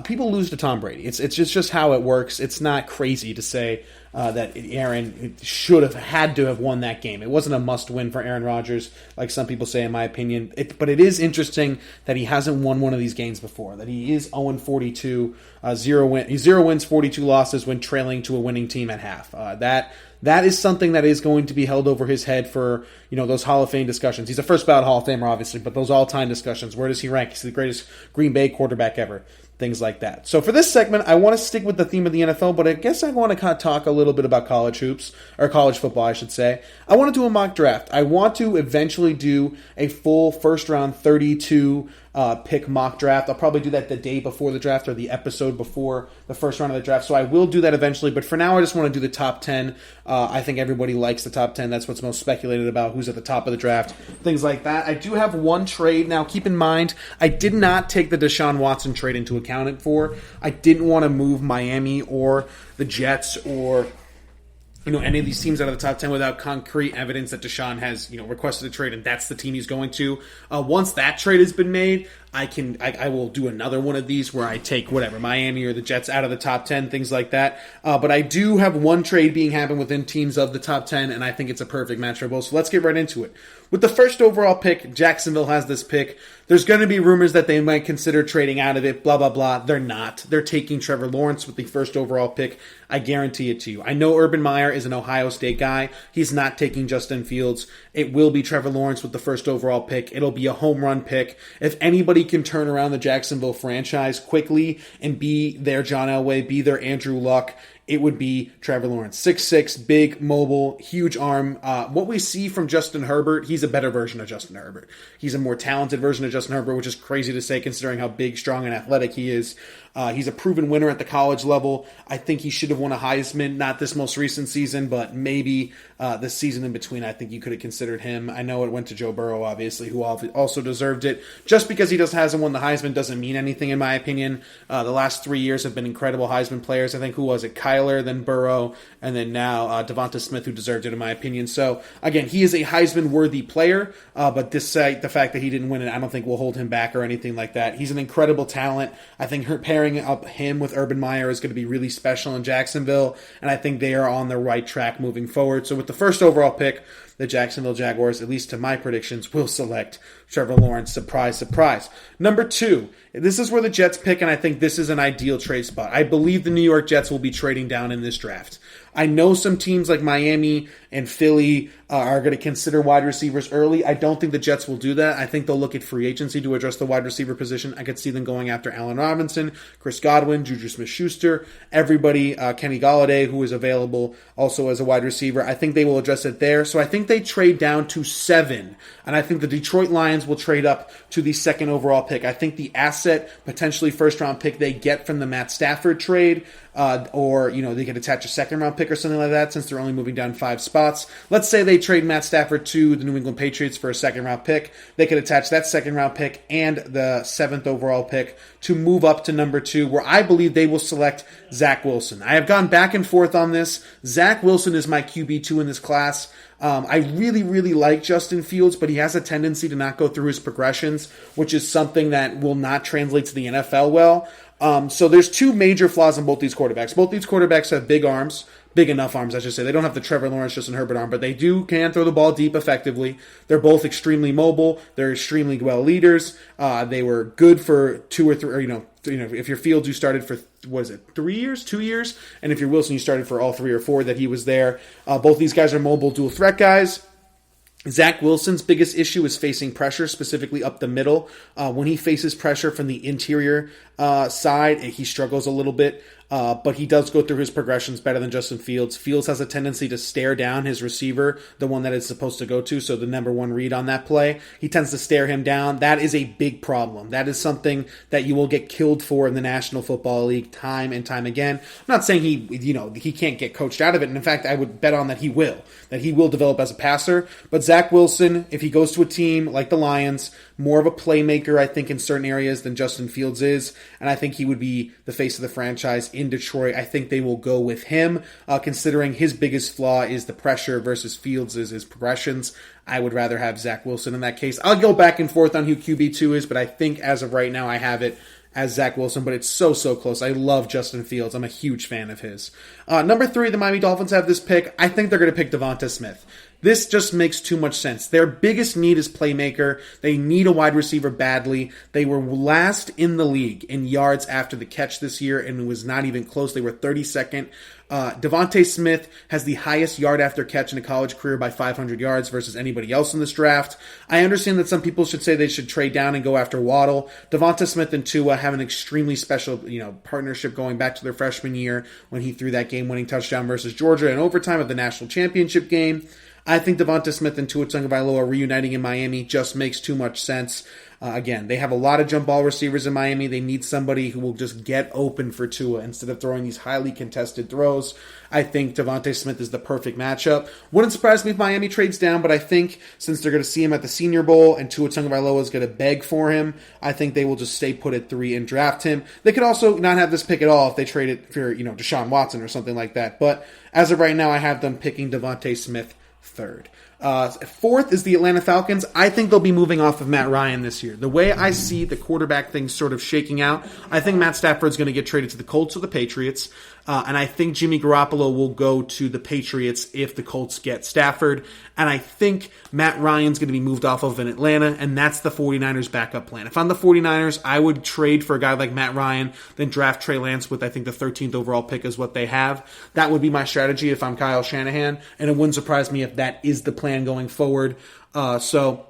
People lose to Tom Brady. It's just how it works. It's not crazy to say that Aaron should have had to have won that game. It wasn't a must-win for Aaron Rodgers, like some people say, in my opinion. But it is interesting that he hasn't won one of these games before, that he is 0-42, 0 wins, 42 losses when trailing to a winning team at half. That is something that is going to be held over his head for, those Hall of Fame discussions. He's a first ballot Hall of Famer, obviously, but those all-time discussions, where does he rank? He's the greatest Green Bay quarterback ever. Things like that. So for this segment, I want to stick with the theme of the NFL, but I guess I want to kind of talk a little bit about college hoops, or college football, I should say. I want to do a mock draft. I want to eventually do a full first-round 32 pick mock draft. I'll probably do that the day before the draft or the episode before the first round of the draft. So I will do that eventually. But for now, I just want to do the top 10. I think everybody likes the top 10. That's what's most speculated about, who's at the top of the draft, things like that. I do have one trade. Now, keep in mind, I did not take the Deshaun Watson trade into account for. I didn't want to move Miami or the Jets or any of these teams out of the top 10 without concrete evidence that Deshaun has, requested a trade and that's the team he's going to. Once that trade has been made, I will do another one of these where I take whatever, Miami or the Jets out of the top 10, things like that. But I do have one trade being happened within teams of the top 10, and I think it's a perfect match for both. So let's get right into it. With the first overall pick, Jacksonville has this pick. There's going to be rumors that they might consider trading out of it, blah, blah, blah. They're not. They're taking Trevor Lawrence with the first overall pick. I guarantee it to you. I know Urban Meyer is an Ohio State guy. He's not taking Justin Fields. It will be Trevor Lawrence with the first overall pick. It'll be a home run pick. If anybody can turn around the Jacksonville franchise quickly and be their John Elway, be their Andrew Luck, it would be Trevor Lawrence. 6'6", big, mobile, huge arm. What we see from Justin Herbert, he's a better version of Justin Herbert. He's a more talented version of Justin Herbert, which is crazy to say considering how big, strong, and athletic he is. He's a proven winner at the college level. I think he should have won a Heisman, not this most recent season, but maybe the season in between. I think you could have considered him. I know it went to Joe Burrow, obviously, who also deserved it. Just because he hasn't won the Heisman doesn't mean anything, in my opinion. The last 3 years have been incredible Heisman players. I think, who was it? Kyler, then Burrow, and then now Devonta Smith, who deserved it, in my opinion. So, again, he is a Heisman-worthy player, but the fact that he didn't win it, I don't think will hold him back or anything like that. He's an incredible talent. I think pairing up him with Urban Meyer is going to be really special in Jacksonville, and I think they are on the right track moving forward. So with the first overall pick, the Jacksonville Jaguars, at least to my predictions, will select Trevor Lawrence. Surprise, surprise. Number 2, this is where the Jets pick, and I think this is an ideal trade spot. I believe the New York Jets will be trading down in this draft. I know some teams like Miami and Philly are going to consider wide receivers early. I don't think the Jets will do that. I think they'll look at free agency to address the wide receiver position. I could see them going after Allen Robinson, Chris Godwin, Juju Smith-Schuster, everybody, Kenny Golladay, who is available also as a wide receiver. I think they will address it there. So I think they trade down to 7, and I think the Detroit Lions will trade up to the 2nd overall pick. I think the asset, potentially first-round pick they get from the Matt Stafford trade, or they could attach a 2nd-round pick or something like that, since they're only moving down 5 spots. Let's say they trade Matt Stafford to the New England Patriots for a 2nd-round pick. They could attach that 2nd-round pick and the 7th overall pick to move up to number 2, where I believe they will select Zach Wilson. I have gone back and forth on this. Zach Wilson is my QB2 in this class. I really, really like Justin Fields, but he has a tendency to not go through his progressions, which is something that will not translate to the NFL well. So there's 2 major flaws in both these quarterbacks. Both these quarterbacks have big arms, big enough arms, I should say. They don't have the Trevor Lawrence, Justin Herbert arm, but they can throw the ball deep effectively. They're both extremely mobile. They're extremely well leaders. They were good for 2 or 3, or, if you're Fields, you started for, 3 years, 2 years? And if you're Wilson, you started for all 3 or 4 that he was there. Both these guys are mobile, dual threat guys. Zach Wilson's biggest issue is facing pressure, specifically up the middle. When he faces pressure from the interior side, he struggles a little bit. But he does go through his progressions better than Justin Fields. Fields has a tendency to stare down his receiver, the one that it's supposed to go to, so the number 1 read on that play. He tends to stare him down. That is a big problem. That is something that you will get killed for in the National Football League time and time again. I'm not saying he can't get coached out of it, and in fact, I would bet on that he will develop as a passer. But Zach Wilson, if he goes to a team like the Lions, more of a playmaker, I think, in certain areas than Justin Fields is, and I think he would be the face of the franchise in Detroit. I think they will go with him, considering his biggest flaw is the pressure versus Fields' is his progressions. I would rather have Zach Wilson in that case. I'll go back and forth on who QB2 is, but I think as of right now I have it as Zach Wilson, but it's so close. I love Justin Fields. I'm a huge fan of his. Number 3, the Miami Dolphins have this pick. I think they're going to pick Devonta Smith. This just makes too much sense. Their biggest need is playmaker. They need a wide receiver badly. They were last in the league in yards after the catch this year, and it was not even close. They were 32nd. Devonta Smith has the highest yard after catch in a college career by 500 yards versus anybody else in this draft. I understand that some people should say they should trade down and go after Waddle. Devonta Smith and Tua have an extremely special, partnership going back to their freshman year when he threw that game-winning touchdown versus Georgia in overtime of the national championship game. I think Devonta Smith and Tua Tagovailoa reuniting in Miami just makes too much sense. Again, they have a lot of jump ball receivers in Miami. They need somebody who will just get open for Tua instead of throwing these highly contested throws. I think Devonta Smith is the perfect matchup. Wouldn't surprise me if Miami trades down, but I think since they're going to see him at the Senior Bowl and Tua Tagovailoa is going to beg for him, I think they will just stay put at 3 and draft him. They could also not have this pick at all if they trade it for, Deshaun Watson or something like that. But as of right now, I have them picking Devonta Smith 3rd. 4th is the Atlanta Falcons. I think they'll be moving off of Matt Ryan this year. The way I see the quarterback thing sort of shaking out, I think Matt Stafford's going to get traded to the Colts or the Patriots. And I think Jimmy Garoppolo will go to the Patriots if the Colts get Stafford. And I think Matt Ryan's going to be moved off of in Atlanta, and that's the 49ers' backup plan. If I'm the 49ers, I would trade for a guy like Matt Ryan, then draft Trey Lance with, I think, the 13th overall pick is what they have. That would be my strategy if I'm Kyle Shanahan, and it wouldn't surprise me if that is the plan going forward. So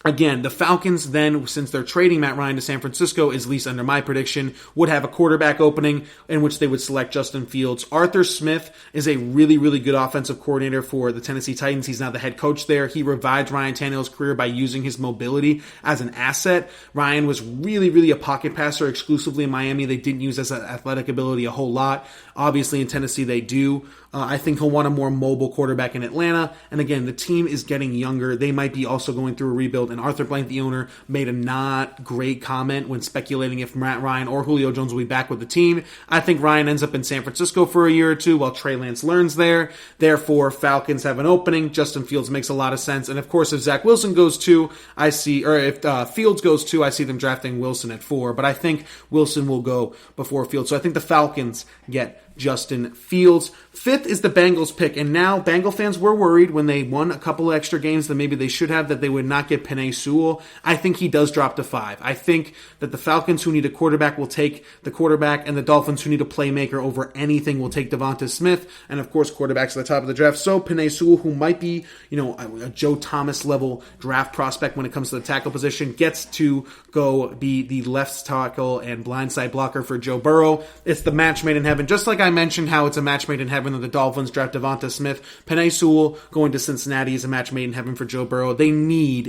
Again, the Falcons then, since they're trading Matt Ryan to San Francisco, at least under my prediction, would have a quarterback opening in which they would select Justin Fields. Arthur Smith is a really, really good offensive coordinator for the Tennessee Titans. He's now the head coach there. He revived Ryan Tannehill's career by using his mobility as an asset. Ryan was really, really a pocket passer exclusively in Miami. They didn't use his athletic ability a whole lot. Obviously, in Tennessee, they do. I think he'll want a more mobile quarterback in Atlanta. And again, the team is getting younger. They might be also going through a rebuild. And Arthur Blank, the owner, made a not great comment when speculating if Matt Ryan or Julio Jones will be back with the team. I think Ryan ends up in San Francisco for a year or two while Trey Lance learns there. Therefore, Falcons have an opening. Justin Fields makes a lot of sense. And of course, if Zach Wilson goes 2, if Fields goes 2, I see them drafting Wilson at 4. But I think Wilson will go before Fields. So I think the Falcons get Justin Fields. 5th is the Bengals pick, and now Bengal fans were worried when they won a couple of extra games that maybe they should have, that they would not get Penei Sewell. I think he does drop to 5. I think that the Falcons, who need a quarterback, will take the quarterback, and the Dolphins, who need a playmaker over anything, will take Devonta Smith, and of course quarterbacks at the top of the draft. So Penei Sewell, who might be a Joe Thomas level draft prospect when it comes to the tackle position, gets to go be the left tackle and blindside blocker for Joe Burrow. It's the match made in heaven, just like I mentioned how it's a match made in heaven that the Dolphins draft Devonta Smith. Penei Sewell going to Cincinnati is a match made in heaven for Joe Burrow. They need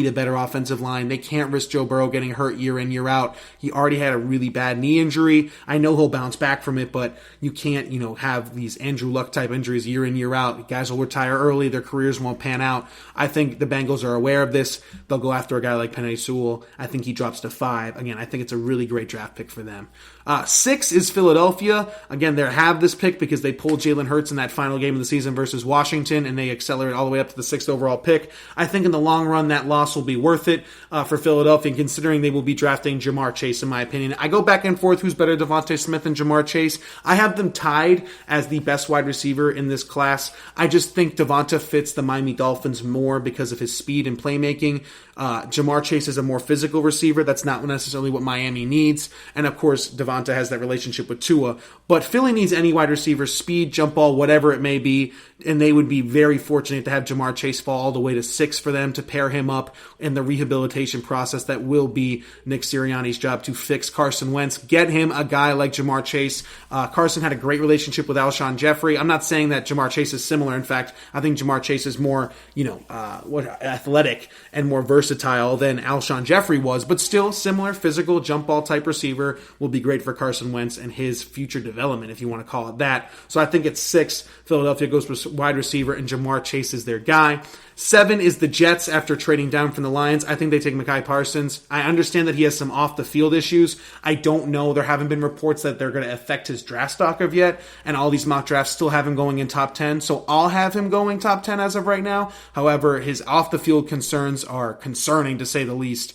a better offensive line. They can't risk Joe Burrow getting hurt year in, year out. He already had a really bad knee injury. I know he'll bounce back from it, but you can't, have these Andrew Luck type injuries year in, year out. Guys will retire early. Their careers won't pan out. I think the Bengals are aware of this. They'll go after a guy like Penei Sewell. I think he drops to 5. Again, I think it's a really great draft pick for them. 6 is Philadelphia. Again, they have this pick because they pulled Jalen Hurts in that final game of the season versus Washington, and they accelerate all the way up to the 6th overall pick. I think in the long run, that loss will be worth it for Philadelphia, considering they will be drafting Jamar Chase, in my opinion. I go back and forth who's better, Devontae Smith and Jamar Chase. I have them tied as the best wide receiver in this class. I just think Devonta fits the Miami Dolphins more because of his speed and playmaking. Jamar Chase is a more physical receiver. That's not necessarily what Miami needs. And of course, Devonta has that relationship with Tua. But Philly needs any wide receiver, speed, jump ball, whatever it may be. And they would be very fortunate to have Jamar Chase fall all the way to 6 for them to pair him up in the rehabilitation process that will be Nick Sirianni's job to fix Carson Wentz. Get him a guy like Jamar Chase. Carson had a great relationship with Alshon Jeffrey. I'm not saying that Jamar Chase is similar. In fact, I think Jamar Chase is more, athletic and more versatile than Alshon Jeffrey was, but still similar physical jump ball type receiver will be great for Carson Wentz and his future development, if you want to call it that. So I think at 6, Philadelphia goes for wide receiver and Jamar Chase is their guy. 7 is the Jets after trading down from the Lions. I think they take Mekhi Parsons. I understand that he has some off-the-field issues. I don't know. There haven't been reports that they're going to affect his draft stock of yet, and all these mock drafts still have him going in top 10, so I'll have him going top 10 as of right now. However, his off-the-field concerns are concerning, to say the least.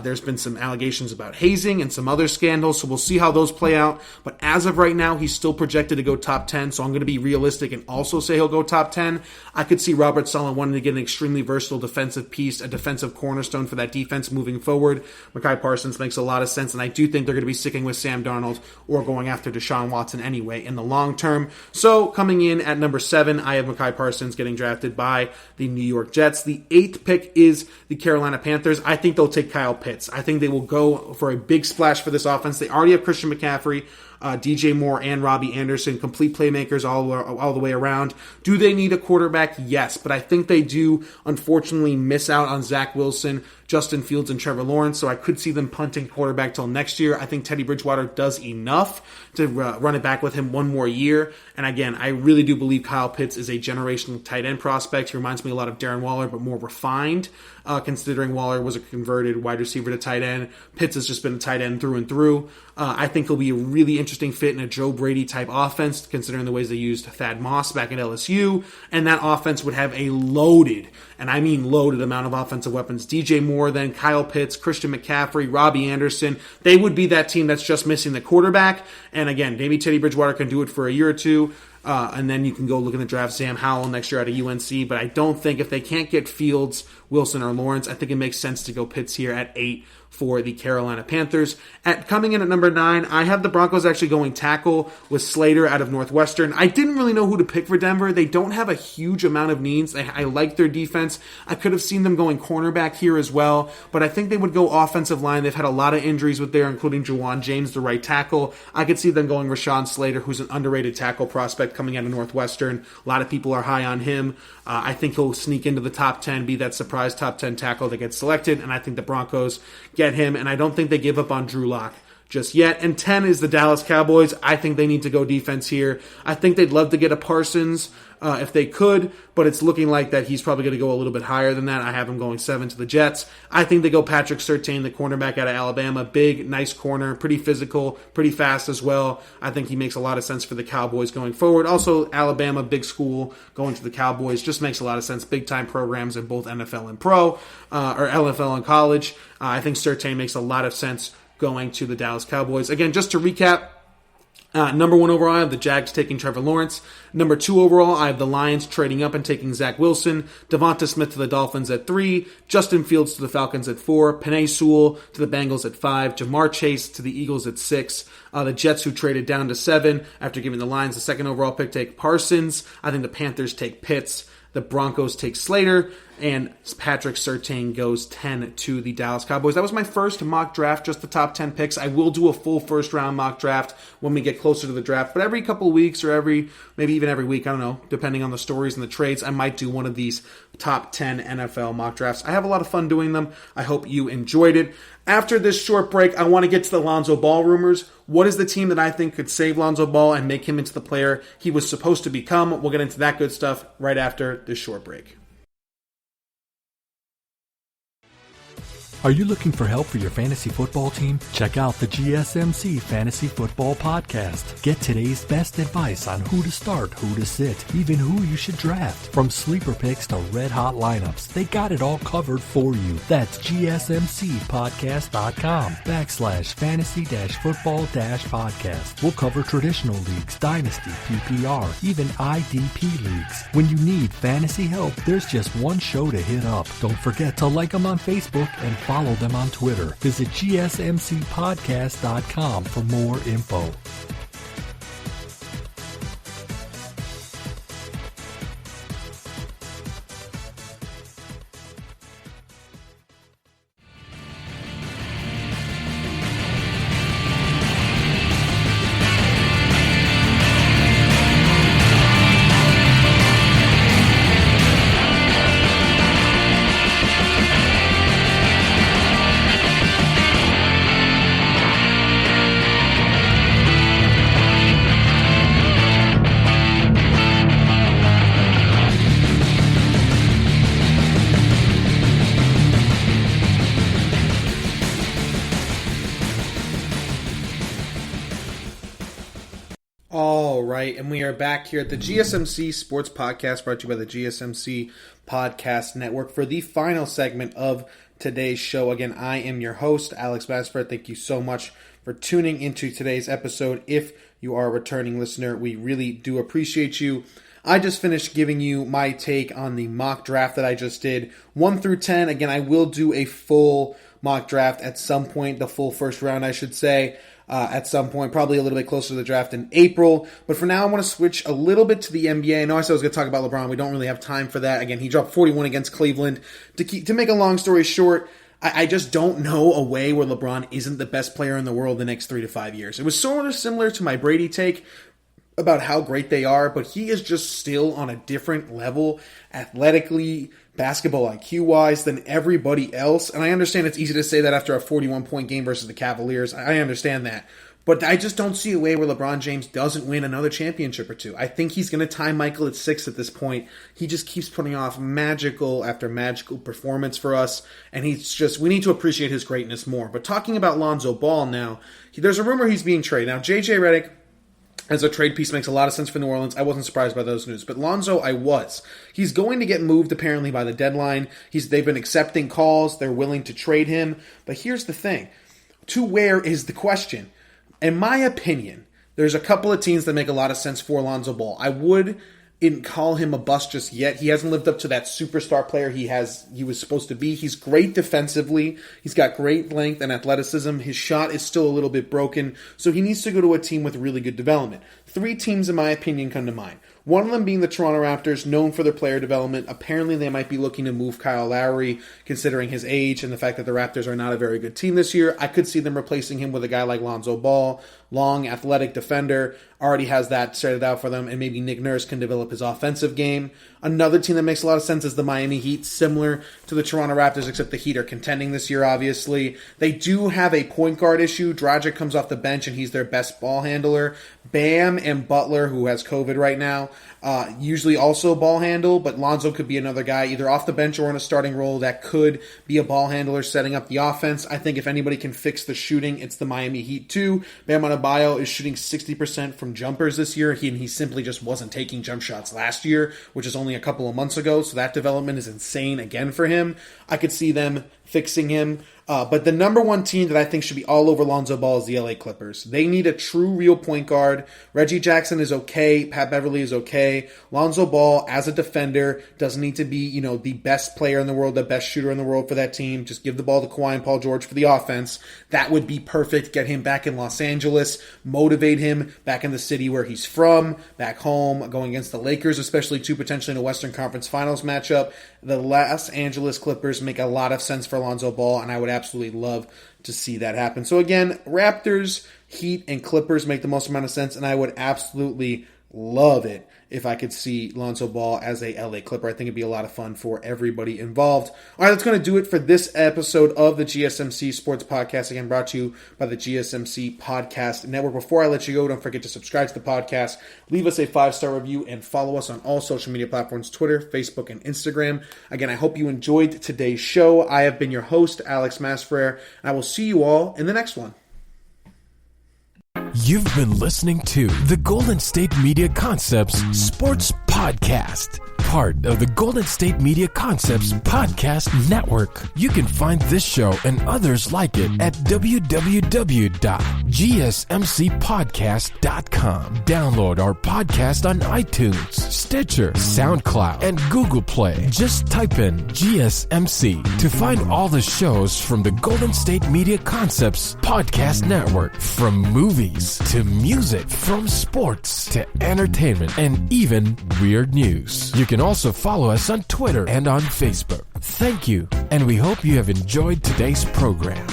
There's been some allegations about hazing and some other scandals, so we'll see how those play out. But as of right now, he's still projected to go top 10, so I'm going to be realistic and also say he'll go top 10. I could see Robert Saleh wanting to get an extremely versatile defensive piece, a defensive cornerstone for that defense moving forward. Mekhi Parsons makes a lot of sense, and I do think they're going to be sticking with Sam Darnold or going after Deshaun Watson anyway in the long term. So coming in at number 7, I have Mekhi Parsons getting drafted by the New York Jets. The 8th pick is the Carolina Panthers. I think they'll take Kyle Pitts. I think they will go for a big splash for this offense. They already have Christian McCaffrey, DJ Moore, and Robbie Anderson, complete playmakers all the way around. Do they need a quarterback? Yes, but I think they do, unfortunately, miss out on Zach Wilson, Justin Fields, and Trevor Lawrence, so I could see them punting quarterback till next year. I think Teddy Bridgewater does enough to run it back with him one more year, and again, I really do believe Kyle Pitts is a generational tight end prospect. He reminds me a lot of Darren Waller, but more refined, considering Waller was a converted wide receiver to tight end. Pitts has just been a tight end through and through. I think he'll be a really interesting fit in a Joe Brady type offense, considering the ways they used Thad Moss back at LSU, and that offense would have a loaded, and I mean loaded, amount of offensive weapons. DJ Moore, then Kyle Pitts, Christian McCaffrey, Robbie Anderson. They would be that team that's just missing the quarterback, and again, maybe Teddy Bridgewater can do it for a year or two. And then you can go look in the draft Sam Howell next year out of UNC. But I don't think if they can't get Fields, Wilson, or Lawrence, I think it makes sense to go Pitts here at 8 for the Carolina Panthers. Coming in at number 9, I have the Broncos actually going tackle with Slater out of Northwestern. I didn't really know who to pick for Denver. They don't have a huge amount of needs. I like their defense. I could have seen them going cornerback here as well, but I think they would go offensive line. They've had a lot of injuries with there, including Juwan James, the right tackle. I could see them going Rashawn Slater, who's an underrated tackle prospect coming out of Northwestern. A lot of people are high on him. I think he'll sneak into the top 10, be that surprise top 10 tackle that gets selected, and I think the Broncos get him, and I don't think they give up on Drew Lock just yet. And 10 is the Dallas Cowboys. I think they need to go defense here. I think they'd love to get a Parsons if they could, but it's looking like that he's probably going to go a little bit higher than that. I have him going 7 to the Jets. I think they go Patrick Surtain, the cornerback out of Alabama. Big, nice corner, pretty physical, pretty fast as well. I think he makes a lot of sense for the Cowboys going forward. Also, Alabama, big school, going to the Cowboys just makes a lot of sense. Big-time programs in both NFL and pro, or NFL and college. I think Surtain makes a lot of sense going to the Dallas Cowboys. Again, just to recap, number 1 overall, I have the Jags taking Trevor Lawrence. Number 2 overall, I have the Lions trading up and taking Zach Wilson. Devonta Smith to the Dolphins at 3. Justin Fields to the Falcons at 4. Penei Sewell to the Bengals at 5. Jamar Chase to the Eagles at 6. The Jets, who traded down to 7 after giving the Lions the 2nd overall pick, take Parsons. I think the Panthers take Pitts. The Broncos take Slater, and Patrick Surtain goes 10 to the Dallas Cowboys. That was my first mock draft, just the top 10 picks. I will do a full first-round mock draft when we get closer to the draft, but every couple of weeks or maybe even every week, I don't know, depending on the stories and the trades, I might do one of these top 10 NFL mock drafts. I have a lot of fun doing them. I hope you enjoyed it. After this short break, I want to get to the Lonzo Ball rumors. What is the team that I think could save Lonzo Ball and make him into the player he was supposed to become? We'll get into that good stuff right after this short break. Are you looking for help for your fantasy football team? Check out the GSMC Fantasy Football Podcast. Get today's best advice on who to start, who to sit, even who you should draft. From sleeper picks to red-hot lineups, they got it all covered for you. That's gsmcpodcast.com/fantasy-football-podcast. We'll cover traditional leagues, dynasty, PPR, even IDP leagues. When you need fantasy help, there's just one show to hit up. Don't forget to like them on Facebook and follow them on Twitter. Visit gsmcpodcast.com for more info. All right, and we are back here at the GSMC Sports Podcast, brought to you by the GSMC Podcast Network for the final segment of today's show. Again, I am your host, Alex Basford. Thank you so much for tuning into today's episode. If you are a returning listener, we really do appreciate you. I just finished giving you my take on the mock draft that I just did, 1 through 10. Again, I will do a full mock draft at some point, the full first round, I should say. At some point, probably a little bit closer to the draft in April. But for now, I want to switch a little bit to the NBA. I know I said I was going to talk about LeBron. We don't really have time for that. Again, he dropped 41 against Cleveland. To make a long story short, I just don't know a way where LeBron isn't the best player in the world the next 3 to 5 years. It was sort of similar to my Brady take about how great they are, but he is just still on a different level athletically, basketball IQ-wise than everybody else. And I understand it's easy to say that after a 41-point game versus the Cavaliers. I understand that. But I just don't see a way where LeBron James doesn't win another championship or two. I think he's going to tie Michael at 6 at this point. He just keeps putting off magical after magical performance for us. And we need to appreciate his greatness more. But talking about Lonzo Ball now, there's a rumor he's being traded. Now, JJ Redick, as a trade piece, makes a lot of sense for New Orleans. I wasn't surprised by those news. But Lonzo, I was. He's going to get moved, apparently, by the deadline. They've been accepting calls. They're willing to trade him. But here's the thing. To where is the question? In my opinion, There's a couple of teams that make a lot of sense for Lonzo Ball. I wouldn't call him a bust just yet. He hasn't lived up to that superstar player he was supposed to be. He's great defensively. He's got great length and athleticism. His shot is still a little bit broken, so he needs to go to a team with really good development. 3 teams, in my opinion, come to mind. One of them being the Toronto Raptors, known for their player development. Apparently, they might be looking to move Kyle Lowry, considering his age and the fact that the Raptors are not a very good team this year. I could see them replacing him with a guy like Lonzo Ball, long, athletic defender, already has that started out for them, and maybe Nick Nurse can develop his offensive game. Another team that makes a lot of sense is the Miami Heat, similar to the Toronto Raptors, except the Heat are contending this year, obviously. They do have a point guard issue. Dragic comes off the bench, and he's their best ball handler. Bam and Butler, who has COVID right now, usually also ball handle, but Lonzo could be another guy, either off the bench or in a starting role, that could be a ball handler setting up the offense. I think if anybody can fix the shooting, it's the Miami Heat too. Bam Adebayo is shooting 60% from jumpers this year. He simply just wasn't taking jump shots last year, which is only a couple of months ago, so that development is insane again for him. I could see them fixing him. But the number one team that I think should be all over Lonzo Ball is the LA Clippers. They need a true, real point guard. Reggie Jackson is okay. Pat Beverly is okay. Lonzo Ball, as a defender, doesn't need to be, the best player in the world, the best shooter in the world for that team. Just give the ball to Kawhi and Paul George for the offense. That would be perfect. Get him back in Los Angeles. Motivate him back in the city where he's from, back home, going against the Lakers, especially too, potentially in a Western Conference Finals matchup. The Los Angeles Clippers make a lot of sense for Lonzo Ball, and I would absolutely love to see that happen. So again, Raptors, Heat, and Clippers make the most amount of sense, and I would absolutely love it if I could see Lonzo Ball as a LA Clipper. I think it'd be a lot of fun for everybody involved. All right, that's going to do it for this episode of the GSMC Sports Podcast, again brought to you by the GSMC Podcast Network. Before I let you go, don't forget to subscribe to the podcast, leave us a 5-star review, and follow us on all social media platforms, Twitter, Facebook, and Instagram. Again, I hope you enjoyed today's show. I have been your host, Alex Masfrer, and I will see you all in the next one. You've been listening to the Golden State Media Concepts Sports Podcast, part of the Golden State Media Concepts Podcast Network. You can find this show and others like it at www.gsmcpodcast.com. Download our podcast on iTunes, Stitcher, SoundCloud, and Google Play. Just type in GSMC to find all the shows from the Golden State Media Concepts Podcast Network, from movies to music, from sports to entertainment, and even weird news. You can also follow us on Twitter and on Facebook. Thank you, and we hope you have enjoyed today's program.